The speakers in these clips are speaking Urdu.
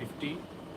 50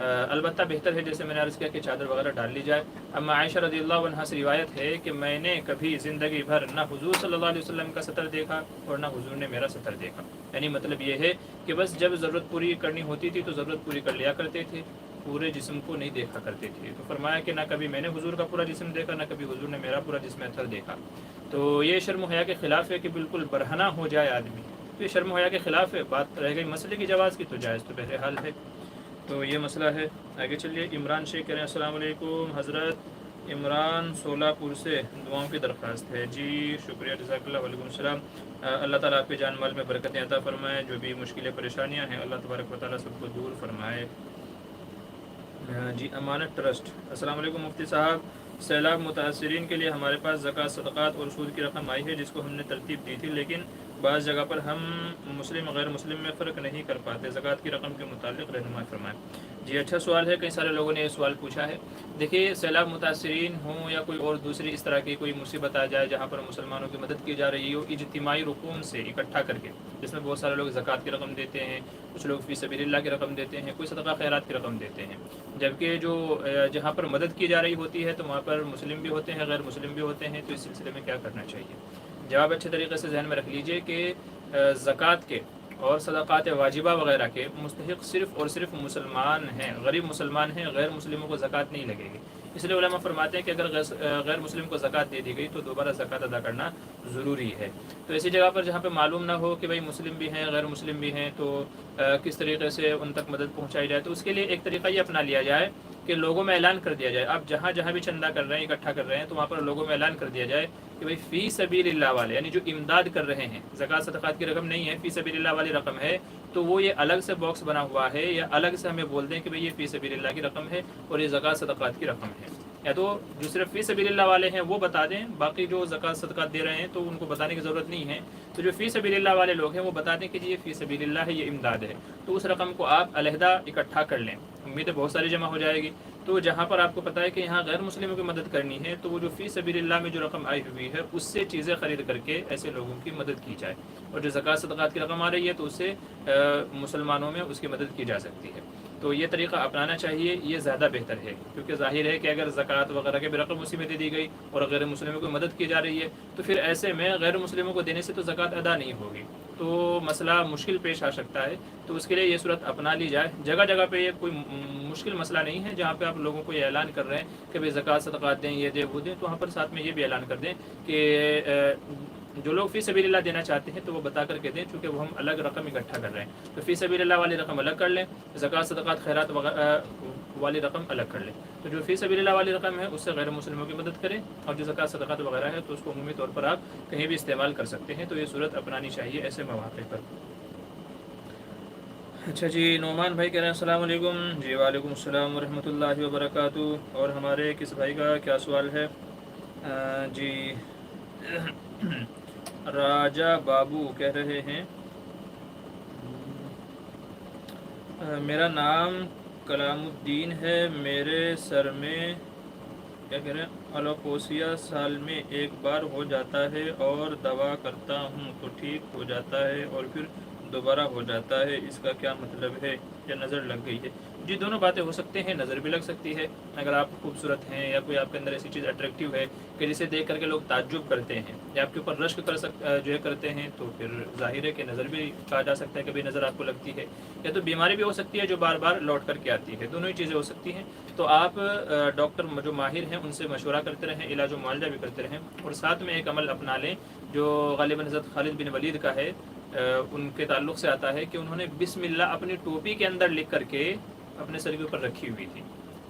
البتہ بہتر ہے جیسے میں نے عرض کیا کہ چادر وغیرہ ڈال لی جائے۔ اما عائشہ رضی اللہ عنہا سے روایت ہے کہ میں نے کبھی زندگی بھر نہ حضور صلی اللہ علیہ وسلم کا سطر دیکھا اور نہ حضور نے میرا سطر دیکھا، یعنی مطلب یہ ہے کہ بس جب ضرورت پوری کرنی ہوتی تھی تو ضرورت پوری کر لیا کرتے تھے، پورے جسم کو نہیں دیکھا کرتے تھے۔ تو فرمایا کہ نہ کبھی میں نے حضور کا پورا جسم دیکھا، نہ کبھی حضور نے میرا پورا جسم اثر دیکھا۔ تو یہ شرم و حیا کے خلاف ہے کہ بالکل برہنہ ہو جائے آدمی، تو یہ شرم و حیا کے خلاف ہے۔ بات رہ گئی مسئلے کی جواز کی، تو جائز تو بہرحال ہے، تو یہ مسئلہ ہے۔ آگے چلیے، عمران شیخ کہہ رہے ہیں السلام علیکم حضرت، عمران سولہ پور سے دعاؤں کی درخواست ہے۔ جی شکریہ، جزاک اللہ، وعلیکم السلام۔ اللہ تعالیٰ آپ کے جان مال میں برکتیں عطا فرمائے، جو بھی مشکلیں پریشانیاں ہیں اللہ تبارک و تعالیٰ سب کو دور فرمائے۔ جی امانت ٹرسٹ، السلام علیکم مفتی صاحب، سیلاب متاثرین کے لیے ہمارے پاس زکوٰۃ، صدقات اور سود کی رقم آئی ہے جس کو ہم نے ترتیب دی تھی، لیکن بعض جگہ پر ہم مسلم غیر مسلم میں فرق نہیں کر پاتے، زکوٰۃ کی رقم کے متعلق رہنمائی فرمائیں۔ جی اچھا سوال ہے، کئی سارے لوگوں نے یہ سوال پوچھا ہے۔ دیکھیے سیلاب متاثرین ہوں یا کوئی اور دوسری اس طرح کی کوئی مصیبت آ جائے جہاں پر مسلمانوں کی مدد کی جا رہی ہو اجتماعی رقوم سے اکٹھا کر کے، جس میں بہت سارے لوگ زکوٰۃ کی رقم دیتے ہیں، کچھ لوگ فی سبیل اللہ کی رقم دیتے ہیں، کوئی صدقہ خیرات کی رقم دیتے ہیں، جبکہ جو جہاں پر مدد کی جا رہی ہوتی ہے تو وہاں پر مسلم بھی ہوتے ہیں، غیر مسلم بھی ہوتے ہیں، تو اس سلسلے میں کیا کرنا چاہیے؟ جواب اچھے طریقے سے ذہن میں رکھ لیجئے کہ زکوٰۃ کے اور صدقات واجبہ وغیرہ کے مستحق صرف اور صرف مسلمان ہیں، غریب مسلمان ہیں، غیر مسلموں کو زکوٰۃ نہیں لگے گی۔ اس لیے علماء فرماتے ہیں کہ اگر غیر مسلم کو زکوٰۃ دے دی گئی تو دوبارہ زکوٰۃ ادا کرنا ضروری ہے۔ تو ایسی جگہ پر جہاں پہ معلوم نہ ہو کہ بھئی مسلم بھی ہیں غیر مسلم بھی ہیں، تو کس طریقے سے ان تک مدد پہنچائی جائے، تو اس کے لیے ایک طریقہ یہ اپنا لیا جائے کہ لوگوں میں اعلان کر دیا جائے، آپ جہاں جہاں بھی چندہ کر رہے ہیں، اکٹھا کر رہے ہیں، تو وہاں پر لوگوں میں اعلان کر دیا جائے کہ بھئی فی سبیل اللہ والے، یعنی جو امداد کر رہے ہیں، زکوٰۃ صدقات کی رقم نہیں ہے، فی سبیل اللہ والی رقم ہے، تو وہ یہ الگ سے باکس بنا ہوا ہے یا الگ سے ہمیں بول دیں کہ بھئی یہ فی سبیل اللہ کی رقم ہے اور یہ زکوٰۃ صدقات کی رقم ہے، یا تو جو صرف فی سبیل اللہ والے ہیں وہ بتا دیں، باقی جو زکوٰۃ صدقات دے رہے ہیں تو ان کو بتانے کی ضرورت نہیں ہے، تو جو فی سبیل اللہ والے لوگ ہیں وہ بتا دیں کہ جی یہ فی سبیل اللہ ہے، یہ امداد ہے، تو اس رقم کو آپ علیحدہ اکٹھا کر لیں، امید ہے بہت ساری جمع ہو جائے گی۔ تو جہاں پر آپ کو پتہ ہے کہ یہاں غیر مسلموں کی مدد کرنی ہے تو وہ جو فی سبیل اللہ میں جو رقم آئی ہوئی ہے اس سے چیزیں خرید کر کے ایسے لوگوں کی مدد کی جائے، اور جو زکوٰۃ صدقات کی رقم آ رہی ہے تو اس سے مسلمانوں میں اس کی مدد کی جا سکتی ہے۔ تو یہ طریقہ اپنانا چاہیے، یہ زیادہ بہتر ہے، کیونکہ ظاہر ہے کہ اگر زکوٰۃ وغیرہ کی بھی رقم اسی میں دے دی گئی اور غیر مسلموں کو مدد کی جا رہی ہے تو پھر ایسے میں غیر مسلموں کو دینے سے تو زکوٰۃ ادا نہیں ہوگی، تو مسئلہ مشکل پیش آ سکتا ہے۔ تو اس کے لیے یہ صورت اپنا لی جائے۔ جگہ جگہ پہ یہ کوئی مشکل مسئلہ نہیں ہے، جہاں پہ آپ لوگوں کو یہ اعلان کر رہے ہیں کہ بھئی زکوٰۃ صدقات دیں، یہ دیں وہ دیں، تو وہاں پر ساتھ میں یہ بھی اعلان کر دیں کہ جو لوگ فی سبیل اللہ دینا چاہتے ہیں تو وہ بتا کر کے دیں، چونکہ وہ ہم الگ رقم اکٹھا کر رہے ہیں، تو فی سبیل اللہ والی رقم الگ کر لیں، زکوٰۃ صدقات خیرات والی رقم الگ کر لیں، تو جو فی سبیل اللہ والی رقم ہے اس سے غیر مسلموں کی مدد کریں، اور جو زکوٰۃ صدقات وغیرہ ہے تو اس کو عمومی طور پر آپ کہیں بھی استعمال کر سکتے ہیں، تو یہ صورت اپنانی چاہیے ایسے مواقع پر۔ اچھا جی، نعمان بھائی کہہ رہے ہیں السلام علیکم۔ جی وعلیکم السلام ورحمۃ اللہ وبرکاتہ۔ اور ہمارے کس بھائی کا کیا سوال ہے؟ جی راجہ بابو کہہ رہے ہیں میرا نام کلام الدین ہے، میرے سر میں کیا کہہ رہے ہیں الوپوسیا سال میں ایک بار ہو جاتا ہے اور دوا کرتا ہوں تو ٹھیک ہو جاتا ہے اور پھر دوبارہ ہو جاتا ہے، اس کا کیا مطلب ہے؟ یا نظر لگ گئی ہے؟ جی دونوں باتیں ہو سکتے ہیں، نظر بھی لگ سکتی ہے، اگر آپ خوبصورت ہیں یا کوئی آپ کے اندر ایسی چیز اٹریکٹیو ہے کہ جسے دیکھ کر کے لوگ تعجب کرتے ہیں یا آپ کے اوپر رشک جو ہے کرتے ہیں، تو پھر ظاہر ہے کہ نظر بھی کہا جا سکتا ہے کہ بھئی نظر آپ کو لگتی ہے، یا تو بیماری بھی ہو سکتی ہے جو بار بار لوٹ کر کے آتی ہے، دونوں ہی چیزیں ہو سکتی ہیں۔ تو آپ ڈاکٹر جو ماہر ہیں ان سے مشورہ کرتے رہیں، علاج و معالجہ بھی کرتے رہیں، اور ساتھ میں ایک عمل اپنا لیں جو غالباً حضرت خالد بن ولید کا ہے، ان کے تعلق سے آتا ہے کہ انہوں نے بسم اللہ اپنی ٹوپی کے اندر لکھ کر کے اپنے سر کے اوپر رکھی ہوئی تھی،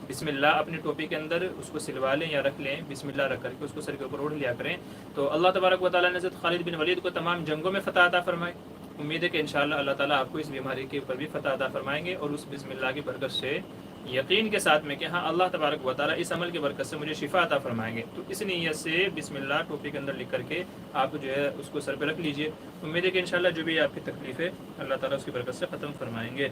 بسم اللہ اپنی ٹوپی کے اندر اس کو سلوا لیں یا رکھ لیں، بسم اللہ رکھ کر کے اس کو سر کے اوپر اوڑھ لیا کریں، تو اللہ تبارک و تعالیٰ نے حضرت خالد بن ولید کو تمام جنگوں میں فتح عطا فرمائی۔ امید ہے کہ انشاءاللہ اللہ تعالیٰ آپ کو اس بیماری کے اوپر بھی فتح عطا فرمائیں گے، اور اس بسم اللہ کی برکت سے یقین کے ساتھ میں کہ ہاں اللہ تبارک و تعالیٰ اس عمل کی برکت سے مجھے شفا عطا فرمائیں گے، تو اس نیت سے بسم اللہ ٹوپی کے اندر لکھ کر کے آپ جو ہے اس کو سر پہ رکھ لیجئے، امید ہے کہ انشاءاللہ جو بھی آپ کی تکلیف ہے اللہ تعالیٰ اس کی برکت سے ختم فرمائیں گے۔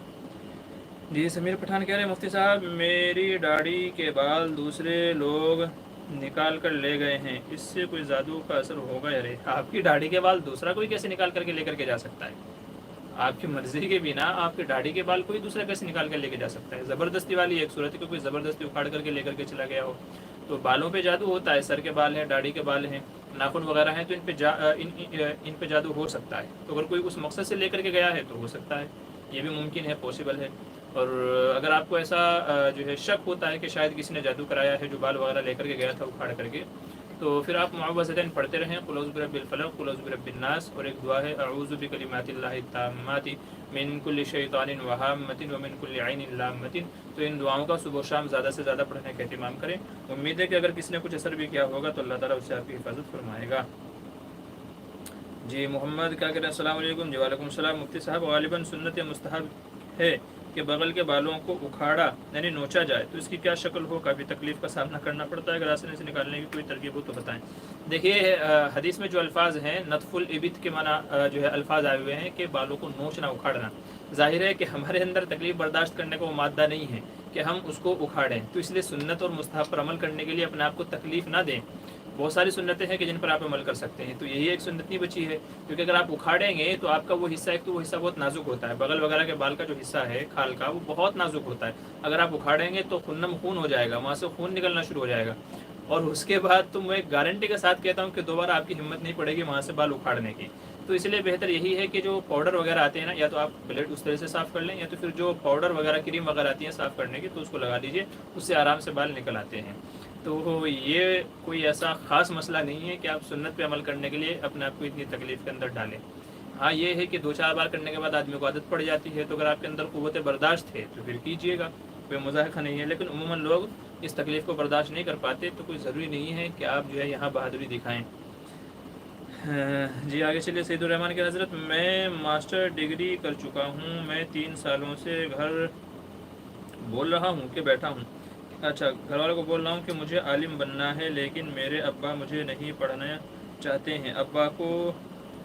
جی سمیر پٹھان کہہ رہے ہیں مفتی صاحب میری داڑھی کے بال دوسرے لوگ نکال کر لے گئے ہیں، اس سے کوئی جادو کا اثر ہوگا یا نہیں؟ آپ کی داڑھی کے بال دوسرا کوئی کیسے نکال کر کے لے کر کے جا سکتا ہے؟ آپ کی مرضی کے بنا آپ کے داڑھی کے بال کوئی دوسرا کیسے نکال کر لے کے جا سکتا ہے؟ زبردستی والی ایک صورت ہے کہ کوئی زبردستی اکھاڑ کر کے لے کر کے چلا گیا ہو. تو بالوں پہ جادو ہوتا ہے، سر کے بال ہیں، داڑھی کے بال ہیں، ناخن وغیرہ ہیں، تو ان پہ جادو ہو سکتا ہے. تو اگر کوئی اس مقصد سے لے کر کے گیا ہے تو ہو سکتا ہے، یہ بھی ممکن ہے، پاسبل ہے. اور اگر آپ کو ایسا جو ہے شک ہوتا ہے کہ شاید کسی نے جادو کرایا ہے جو بال وغیرہ لے کر کے گیا تھا اکھاڑ کر کے، تو پھر آپ معوذتین پڑھتے رہیں، قل اعوذ برب الفلق، قل اعوذ برب الناس، اور ایک دعا ہے اعوذ بکلمات اللہ التامات من کل شیطان وہامۃ ومن کل عین لامۃ. تو ان دعاؤں کا صبح و شام زیادہ سے زیادہ پڑھنے کا اہتمام کریں. امید ہے کہ اگر کسی نے کچھ اثر بھی کیا ہوگا تو اللہ تعالیٰ اس سے آپ کی حفاظت فرمائے گا. جی محمد کیا کہہ رہے ہیں؟ السلام علیکم. جی وعلیکم السلام. مفتی صاحب غالباً سنت یا مستحب ہے کہ بغل کے بالوں کو اکھاڑا یعنی نوچا جائے، تو اس کی کیا شکل ہو؟ کافی تکلیف کا سامنا کرنا پڑتا ہے، اگر آسانی سے نکالنے کی کوئی ترکیب ہو تو بتائیں. دیکھیے حدیث میں جو الفاظ ہیں نطف الابط کے معنی جو ہے الفاظ آئے ہوئے ہیں کہ بالوں کو نوچنا، اکھاڑنا. ظاہر ہے کہ ہمارے اندر تکلیف برداشت کرنے کا وہ مادہ نہیں ہے کہ ہم اس کو اکھاڑیں، تو اس لیے سنت اور مستحب پر عمل کرنے کے لیے اپنے آپ کو تکلیف نہ دیں. بہت ساری سنتیں ہیں کہ جن پر آپ عمل کر سکتے ہیں، تو یہی ایک سنت نہیں بچی ہے. کیونکہ اگر آپ اکھاڑیں گے تو آپ کا وہ حصہ، ایک تو وہ حصہ بہت نازک ہوتا ہے، بغل وغیرہ کے بال کا جو حصہ ہے کھال کا، وہ بہت نازک ہوتا ہے. اگر آپ اکھاڑیں گے تو خنم خون ہو جائے گا، وہاں سے خون نکلنا شروع ہو جائے گا. اور اس کے بعد تو میں گارنٹی کے ساتھ کہتا ہوں کہ دوبارہ آپ کی ہمت نہیں پڑے گی وہاں سے بال اکھاڑنے کی. تو اس لیے بہتر یہی ہے کہ جو پاؤڈر وغیرہ آتے ہیں نا، یا تو آپ پلیٹ اس طرح سے صاف کر لیں، یا تو پھر جو پاؤڈر وغیرہ کریم وغیرہ آتی ہیں صاف کرنے کی، تو اس کو لگا دیجیے، اس سے آرام سے بال نکل آتے ہیں. تو یہ کوئی ایسا خاص مسئلہ نہیں ہے کہ آپ سنت پہ عمل کرنے کے لیے اپنے آپ کو اتنی تکلیف کے اندر ڈالیں. ہاں یہ ہے کہ 2-4 بار کرنے کے بعد آدمی کو عادت پڑ جاتی ہے، تو اگر آپ کے اندر قوت برداشت ہے تو پھر کیجیے گا، کوئی مضاحقہ نہیں ہے. لیکن عموماً لوگ اس تکلیف کو برداشت نہیں کر پاتے، تو کوئی ضروری نہیں ہے کہ آپ جو ہے یہاں بہادری دکھائیں. جی آگے چلیے. سعید الرحمان کی حضرت، میں ماسٹر ڈگری کر چکا ہوں، میں 3 سالوں سے گھر بول رہا ہوں کہ بیٹھا ہوں. اچھا، گھر والوں کو بول رہا ہوں کہ مجھے عالم بننا ہے، لیکن میرے ابا مجھے نہیں پڑھنا چاہتے ہیں. ابا کو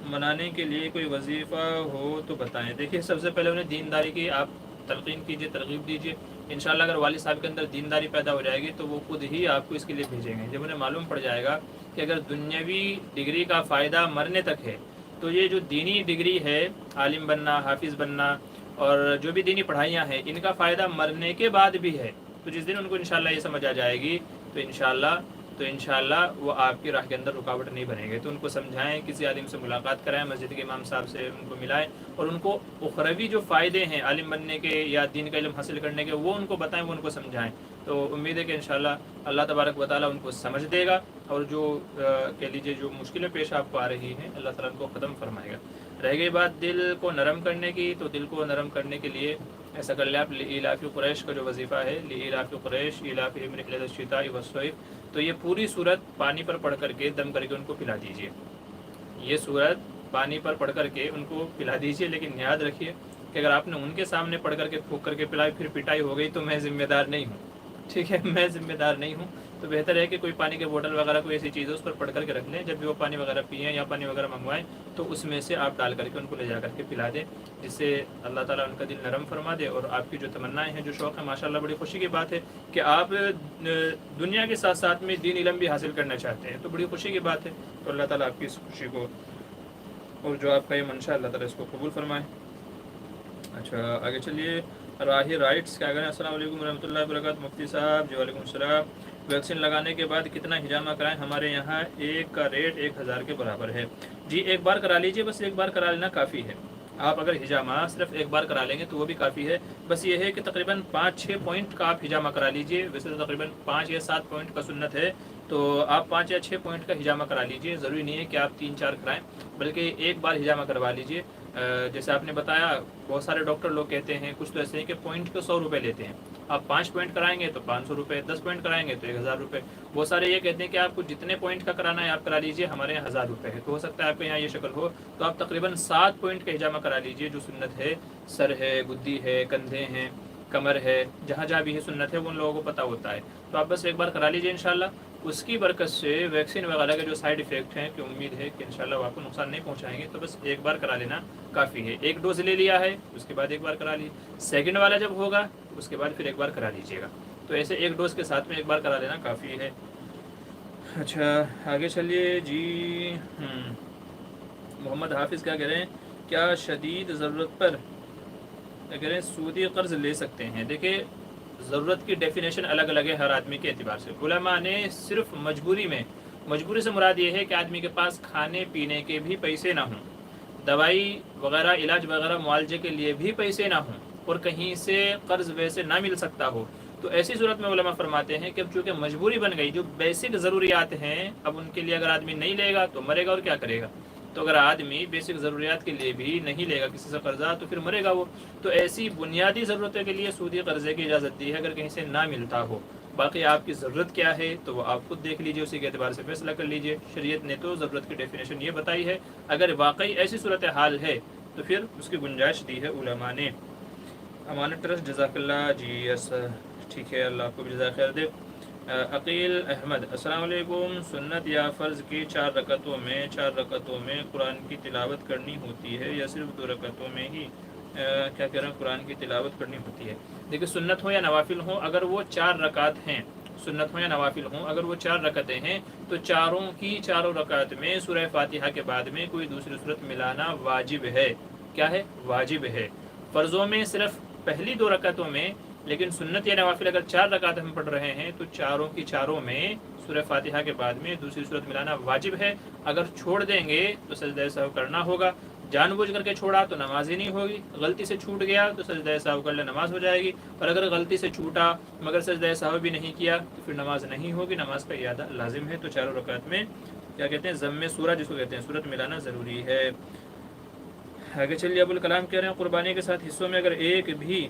منانے کے لیے کوئی وظیفہ ہو تو بتائیں. دیکھیے سب سے پہلے انہیں دینداری کی آپ تلقین کیجیے، ترغیب دیجیے. انشاءاللہ اگر والد صاحب کے اندر دینداری پیدا ہو جائے گی تو وہ خود ہی آپ کو اس کے لیے بھیجیں گے. جب انہیں معلوم پڑ جائے گا کہ اگر دنیاوی ڈگری کا فائدہ مرنے تک ہے، تو یہ جو دینی ڈگری ہے، عالم بننا، حافظ بننا، اور جو بھی دینی پڑھائیاں ہیں، ان کا فائدہ مرنے کے بعد بھی ہے. تو جس دن ان کو انشاءاللہ یہ سمجھ آ جائے گی تو انشاءاللہ وہ آپ کی راہ کے اندر رکاوٹ نہیں بنے گے. تو ان کو سمجھائیں، کسی عالم سے ملاقات کرائیں، مسجد کے امام صاحب سے ان کو ملائیں، اور ان کو اخروی جو فائدے ہیں عالم بننے کے یا دین کا علم حاصل کرنے کے، وہ ان کو بتائیں، وہ ان کو سمجھائیں. تو امید ہے کہ انشاءاللہ اللہ تبارک و تعالیٰ ان کو سمجھ دے گا، اور جو کہہ لیجیے جو مشکلیں پیش آپ کو آ رہی ہیں اللہ تعالیٰ ان کو ختم فرمائے گا. رہ گئی بات دل کو نرم کرنے کی، تو دل کو نرم کرنے کے لیے ایسا کر لیں آپ، لإیلاف قریش کا جو وظیفہ ہے، لإیلاف قریش ایلافہم رحلۃ الشتاء والصیف، تو یہ پوری صورت پانی پر پڑھ کر کے دم کر کے ان کو پلا دیجیے. یہ صورت پانی پر پڑھ کر کے ان کو پلا دیجیے. لیکن یاد رکھیے کہ اگر آپ نے ان کے سامنے پڑھ کر کے پھونک کر کے پلائی، پھر پٹائی ہو گئی تو میں ذمہ دار نہیں ہوں. ٹھیک ہے، میں ذمہ دار نہیں ہوں. تو بہتر ہے کہ کوئی پانی کے بوتل وغیرہ کوئی ایسی چیز ہے اس پر پڑھ کر کے رکھ لیں. جب بھی وہ پانی وغیرہ پئیں یا پانی وغیرہ منگوائیں تو اس میں سے آپ ڈال کر کے ان کو لے جا کر کے پلا دیں، جس سے اللہ تعالیٰ ان کا دل نرم فرما دے. اور آپ کی جو تمنائیں ہیں، جو شوق ہیں، ماشاءاللہ بڑی خوشی کی بات ہے کہ آپ دنیا کے ساتھ ساتھ میں دین علم بھی حاصل کرنا چاہتے ہیں، تو بڑی خوشی کی بات ہے. تو اللہ تعالیٰ آپ کی اس خوشی کو اور جو آپ کا یہ منشا اللہ تعالیٰ اس کو قبول فرمائے. اچھا آگے چلیے. راہی رائٹس کیا کریں؟ السلام علیکم ورحمۃ اللہ وبرکاتہ. مفتی صاحب جی وعلیکم السلام. ویکسین لگانے کے بعد کتنا ہجامہ کرائیں؟ ہمارے یہاں ایک کا ریٹ 1000 کے برابر ہے. جی ایک بار کرا لیجیے، بس ایک بار کرا لینا کافی ہے. آپ اگر ہجامہ صرف ایک بار کرا لیں گے تو وہ بھی کافی ہے. بس یہ ہے کہ تقریباً 5-6 پوائنٹ کا آپ ہجامہ کرا لیجیے. ویسے تو تقریباً 5 یا 7 پوائنٹ کا سنت ہے، تو آپ 5 یا 6 پوائنٹ کا ہجامہ کرا لیجیے. ضروری نہیں ہے کہ آپ 3-4 کرائیں، بلکہ ایک بار ہجامہ کروا لیجیے. جیسے آپ نے بتایا بہت سارے ڈاکٹر لوگ کہتے ہیں، کچھ تو ایسے ہیں کہ پوائنٹ کے 100 روپے لیتے ہیں. آپ 5 پوائنٹ کرائیں گے تو 500 روپے، 10 پوائنٹ کرائیں گے تو 1000 روپے. بہت سارے یہ کہتے ہیں کہ آپ کو جتنے پوائنٹ کا کرانا ہے آپ کرا لیجیے، ہمارے یہاں 1000 روپے ہے. تو ہو سکتا ہے آپ کے یہاں یہ شکل ہو، تو آپ تقریباً 7 پوائنٹ کا ہجامہ کرا لیجیے. جو سنت ہے، سر ہے، گدی ہے، کندھے ہیں، کمر ہے، جہاں جہاں بھی یہ سنت ہے وہ ان لوگوں کو پتہ ہوتا ہے. تو آپ بس ایک بار کرا لیجیے انشاءاللہ. اس کی برکت سے ویکسین وغیرہ کے جو سائیڈ ایفیکٹ ہیں، کہ امید ہے کہ انشاءاللہ وہ آپ کو نقصان نہیں پہنچائیں گے. تو بس ایک بار کرا لینا کافی ہے. ایک ڈوز لے لیا ہے اس کے بعد ایک بار کرا لیجیے. سیکنڈ والا جب ہوگا اس کے بعد پھر ایک بار کرا لیجیے گا. تو ایسے ایک ڈوز کے ساتھ میں ایک بار کرا لینا کافی ہے. اچھا آگے چلیے. جی محمد حافظ کیا کہہ رہے ہیں کیا شدید ضرورت پر اگر سودی قرض لے سکتے ہیں؟ دیکھیں ضرورت کی ڈیفینیشن الگ الگ ہے ہر آدمی کے اعتبار سے. علماء نے صرف مجبوری سے مراد یہ ہے کہ آدمی کے پاس کھانے پینے کے بھی پیسے نہ ہوں, دوائی وغیرہ علاج وغیرہ معالجے کے لیے بھی پیسے نہ ہوں, اور کہیں سے قرض ویسے نہ مل سکتا ہو, تو ایسی صورت میں علماء فرماتے ہیں کہ اب چونکہ مجبوری بن گئی, جو بیسک ضروریات ہیں اب ان کے لیے اگر آدمی نہیں لے گا تو مرے گا اور کیا کرے گا. تو اگر آدمی بیسک ضروریات کے لیے بھی نہیں لے گا کسی سے قرضہ تو پھر مرے گا وہ. تو ایسی بنیادی ضرورتوں کے لیے سودی قرضے کی اجازت دی ہے اگر کہیں سے نہ ملتا ہو. باقی آپ کی ضرورت کیا ہے تو وہ آپ خود دیکھ لیجئے, اسی کے اعتبار سے فیصلہ کر لیجئے. شریعت نے تو ضرورت کی ڈیفینیشن یہ بتائی ہے, اگر واقعی ایسی صورت حال ہے تو پھر اس کی گنجائش دی ہے علماء نے. امانت ٹرسٹ جزاک اللہ جی, یس ٹھیک ہے, اللہ آپ کو بھی جزاک خیر دے. عقیل احمد السلام علیکم, سنت یا فرض کی 4 رکعتوں میں قرآن کی تلاوت کرنی ہوتی ہے یا صرف 2 رکعتوں میں ہی کیا کہہ رہے ہیں قرآن کی تلاوت کرنی ہوتی ہے؟ دیکھیں سنت ہو یا نوافل ہوں, اگر وہ 4 رکعت ہیں, سنت ہوں یا نوافل ہوں, اگر وہ 4 رکعتیں ہیں تو چاروں رکعت میں سورہ فاتحہ کے بعد میں کوئی دوسری صورت ملانا واجب ہے. کیا ہے؟ واجب ہے. فرضوں میں صرف پہلی 2 رکعتوں میں, لیکن سنت یا نوافل اگر 4 رکعت ہم پڑھ رہے ہیں تو چاروں میں سورہ فاتحہ کے بعد میں دوسری صورت ملانا واجب ہے. اگر چھوڑ دیں گے تو سجدہ سہو کرنا ہوگا, جان بوجھ کر کے چھوڑا تو نماز ہی نہیں ہوگی, غلطی سے چھوٹ گیا تو سجدہ سہو کر لے نماز ہو جائے گی, اور اگر غلطی سے چھوٹا مگر سجدہ سہو بھی نہیں کیا تو پھر نماز نہیں ہوگی, نماز کا اعادہ لازم ہے. تو 4 رکعت میں کیا کہتے ہیں ضم سورہ جس کو کہتے ہیں صورت ملانا ضروری ہے. آگے چلیے, ابوالکلام کہہ رہے ہیں قربانی کے ساتھ حصوں میں اگر ایک بھی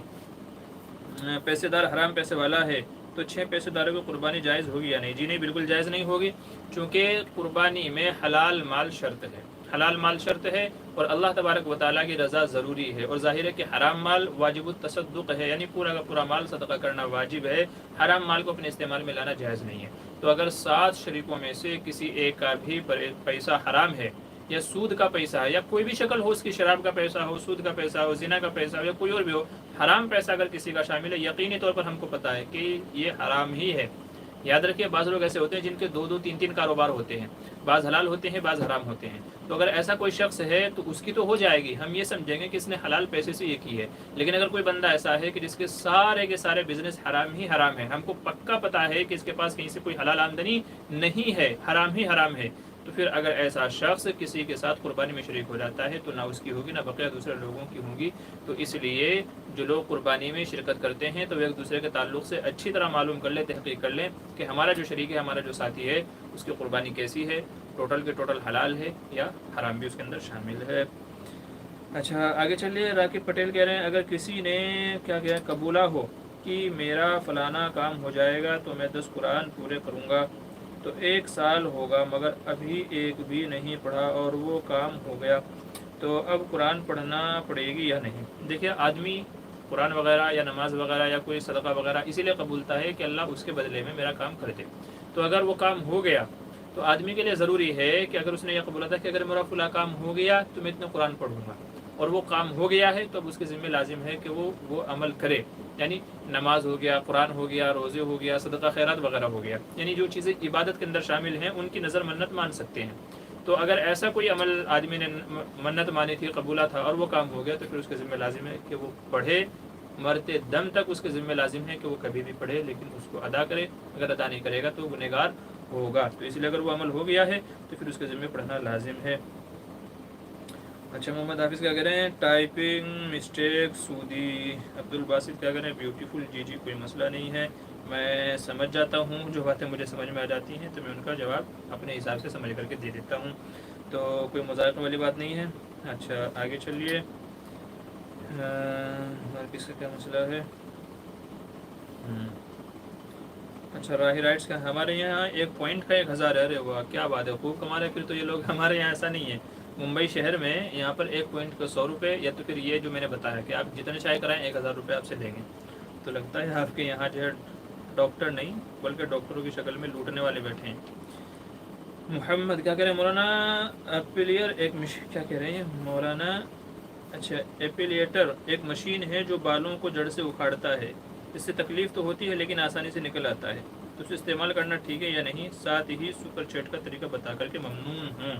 پیسے دار حرام پیسے والا ہے تو 6 پیسے داروں کو قربانی جائز ہوگی یا نہیں؟ جی نہیں, بالکل جائز نہیں ہوگی, چونکہ قربانی میں حلال مال شرط ہے, اور اللہ تبارک و تعالیٰ کی رضا ضروری ہے, اور ظاہر ہے کہ حرام مال واجب التصدق ہے, یعنی پورا کا پورا مال صدقہ کرنا واجب ہے, حرام مال کو اپنے استعمال میں لانا جائز نہیں ہے. تو اگر 7 شریکوں میں سے کسی ایک کا بھی پیسہ حرام ہے, یا سود کا پیسہ ہے, یا کوئی بھی شکل ہو اس کی, شراب کا پیسہ ہو, سود کا پیسہ ہو, زنا کا پیسہ ہو, یا کوئی اور بھی ہو, حرام پیسہ اگر کسی کا شامل ہے, یقینی طور پر ہم کو پتہ ہے کہ یہ حرام ہی ہے. یاد رکھیے بعض لوگ ایسے ہوتے ہیں جن کے 2 3 کاروبار ہوتے ہیں, بعض حلال ہوتے ہیں بعض حرام ہوتے ہیں. تو اگر ایسا کوئی شخص ہے تو اس کی تو ہو جائے گی, ہم یہ سمجھیں گے کہ اس نے حلال پیسے سے یہ کی ہے. لیکن اگر کوئی بندہ ایسا ہے کہ جس کے سارے بزنس حرام ہی حرام ہے, ہم کو پکا پتہ ہے کہ اس کے پاس کہیں سے کوئی حلال آمدنی نہیں ہے, حرام ہی حرام ہے, تو پھر اگر ایسا شخص کسی کے ساتھ قربانی میں شریک ہو جاتا ہے تو نہ اس کی ہوگی نہ بقیہ دوسرے لوگوں کی ہوگی. تو اس لیے جو لوگ قربانی میں شرکت کرتے ہیں تو وہ ایک دوسرے کے تعلق سے اچھی طرح معلوم کر لیں, تحقیق کر لیں کہ ہمارا جو شریک ہے, ہمارا جو ساتھی ہے, اس کی قربانی کیسی ہے, ٹوٹل کے ٹوٹل حلال ہے یا حرام بھی اس کے اندر شامل ہے. اچھا آگے چلیے, راکب پٹیل کہہ رہے ہیں اگر کسی نے کیا کہا قبولہ ہو کہ میرا فلانا کام ہو جائے گا تو میں 10 قرآن پورے کروں گا, تو 1 سال ہوگا مگر ابھی ایک بھی نہیں پڑھا اور وہ کام ہو گیا, تو اب قرآن پڑھنا پڑے گی یا نہیں؟ دیکھیے آدمی قرآن وغیرہ یا نماز وغیرہ یا کوئی صدقہ وغیرہ اسی لیے قبولتا ہے کہ اللہ اس کے بدلے میں میرا کام کر دے. تو اگر وہ کام ہو گیا تو آدمی کے لیے ضروری ہے کہ اگر اس نے یہ قبول تھا کہ اگر میرا فلاں کام ہو گیا تو میں اتنے قرآن پڑھوں گا, اور وہ کام ہو گیا ہے تو اب اس کے ذمہ لازم ہے کہ وہ عمل کرے. یعنی نماز ہو گیا, قرآن ہو گیا, روزے ہو گیا, صدقہ خیرات وغیرہ ہو گیا, یعنی جو چیزیں عبادت کے اندر شامل ہیں ان کی نظر منت مان سکتے ہیں. تو اگر ایسا کوئی عمل آدمی نے منت مانی تھی, قبولہ تھا, اور وہ کام ہو گیا تو پھر اس کے ذمہ لازم ہے کہ وہ پڑھے, مرتے دم تک اس کے ذمہ لازم ہے کہ وہ کبھی بھی پڑھے, لیکن اس کو ادا کرے. اگر ادا نہیں کرے گا تو گنہگار ہوگا. تو اس لیے اگر وہ عمل ہو گیا ہے تو پھر اس کے ذمہ پڑھنا لازم ہے. اچھا محمد حافظ کیا کہہ رہے ہیں, ٹائپنگ مسٹیک سودی. عبد الباسط کیا کہہ رہے ہیں, بیوٹیفل, جی کوئی مسئلہ نہیں ہے, میں سمجھ جاتا ہوں, جو باتیں مجھے سمجھ میں آ جاتی ہیں تو میں ان کا جواب اپنے حساب سے سمجھ کر کے دے دیتا ہوں, تو کوئی مذاکرہ والی بات نہیں ہے. اچھا آگے چلیے, کس کا کیا مسئلہ ہے. اچھا راہی رائٹس کا, ہمارے یہاں 1 پوائنٹ کا 1000 ہے. ارے واہ کیا بات ہے, خوب کما رہے. پھر تو یہ لوگ, ہمارے یہاں ایسا نہیں ہے. ممبئی شہر میں یہاں پر 1 پوائنٹ کا 100 روپے, یا تو پھر یہ جو میں نے بتایا کہ آپ جتنے چاہے کرائیں 1000 روپے آپ سے لیں گے. تو لگتا ہے آپ کے یہاں جو ہے ڈاکٹر نہیں بلکہ ڈاکٹروں کی شکل میں لوٹنے والے بیٹھے ہیں. محمد کیا کہہ رہے ہیں, مولانا اپیلیئر ایک کیا کہہ رہے ہیں مولانا, اچھا ایپیلیٹر ایک مشین ہے جو بالوں کو جڑ سے اکھاڑتا ہے, اس سے تکلیف تو ہوتی ہے لیکن آسانی سے نکل آتا ہے, تو اسے استعمال کرنا ٹھیک ہے یا نہیں؟ ساتھ ہی سپر چیٹ کا طریقہ بتا کر کے ممنون ہوں.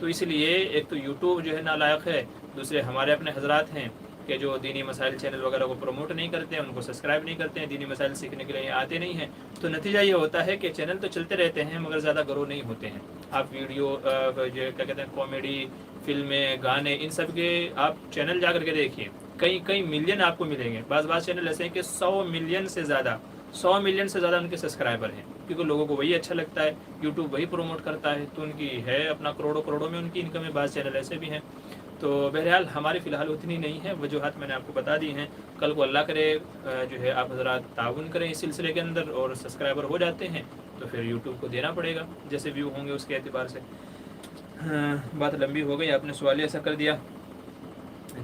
تو اس لیے ایک تو یوٹیوب جو ہے نالائق ہے، دوسرے ہمارے اپنے حضرات ہیں کہ جو دینی مسائل چینل وغیرہ کو پروموٹ نہیں کرتے ہیں، ان کو سبسکرائب نہیں کرتے ہیں، دینی مسائل سیکھنے کے لیے آتے نہیں ہیں، تو نتیجہ یہ ہوتا ہے کہ چینل تو چلتے رہتے ہیں مگر زیادہ گرو نہیں ہوتے ہیں۔ آپ ویڈیو جو کیا کہتے ہیں کامیڈی، فلمیں، گانے، ان سب کے آپ چینل جا کر کے دیکھیے، کئی ملین آپ کو ملیں گے۔ بعض چینل ایسے ہیں کہ 100 ملین سے زیادہ ان کے سبسکرائبر ہیں، کیونکہ لوگوں کو وہی اچھا لگتا ہے، یوٹیوب وہی پروموٹ کرتا ہے، تو ان کی ہے اپنا کروڑوں میں ان کی انکم ہے۔ بعض چینل ایسے بھی ہیں، تو بہرحال ہماری فی الحال اتنی نہیں ہے، وجوہات میں نے آپ کو بتا دی ہیں۔ کل کو اللہ کرے جو ہے آپ حضرات تعاون کریں اس سلسلے کے اندر اور سبسکرائبر ہو جاتے ہیں تو پھر یوٹیوب کو دینا پڑے گا جیسے ویو ہوں گے اس کے اعتبار سے۔ بات لمبی ہو گئی، آپ نے سوال ایسا کر دیا۔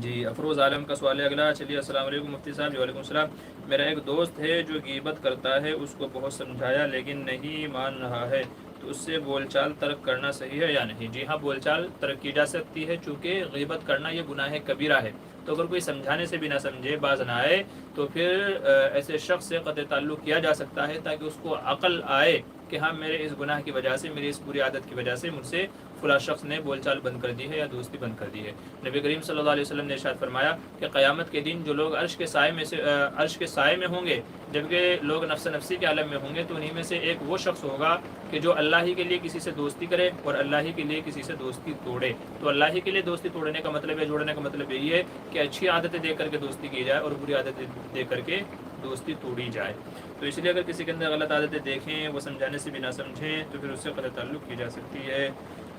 جی افروز عالم کا سوال ہے اگلا۔ چلیے السلام علیکم مفتی صاحب۔ جی وعلیکم السلام۔ میرا ایک دوست ہے جو غیبت کرتا ہے، اس کو بہت سمجھایا لیکن نہیں مان رہا ہے، تو اس سے بول چال ترک کرنا صحیح ہے یا نہیں؟ جی ہاں، بول چال ترک کی جا سکتی ہے، چونکہ غیبت کرنا یہ گناہ کبیرہ ہے، تو اگر کوئی سمجھانے سے بھی نہ سمجھے، باز نہ آئے، تو پھر ایسے شخص سے قطع تعلق کیا جا سکتا ہے تاکہ اس کو عقل آئے کہ ہاں میرے اس گناہ کی وجہ سے، میری اس بری عادت کی وجہ سے مجھ سے فلاں شخص نے بول چال بند کر دی ہے یا دوستی بند کر دی ہے۔ نبی کریم صلی اللہ علیہ وسلم نے ارشاد فرمایا کہ قیامت کے دن جو لوگ عرش کے سائے میں ہوں گے، جبکہ لوگ نفس نفسی کے عالم میں ہوں گے، تو انہی میں سے ایک وہ شخص ہوگا کہ جو اللہ ہی کے لیے کسی سے دوستی کرے اور اللہ ہی کے لیے کسی سے دوستی توڑے۔ تو اللہ ہی کے لیے دوستی توڑنے کا مطلب ہے، جوڑنے کا مطلب یہی ہے کہ اچھی عادتیں دے کر کے دوستی کی جائے اور بری عادتیں دے کر کے دوستی توڑی جائے۔ تو اس لیے اگر کسی کے اندر غلط عادتیں دیکھیں، وہ سمجھانے سے بھی نہ سمجھیں، تو پھر اس سے قطع تعلق کی جا سکتی ہے۔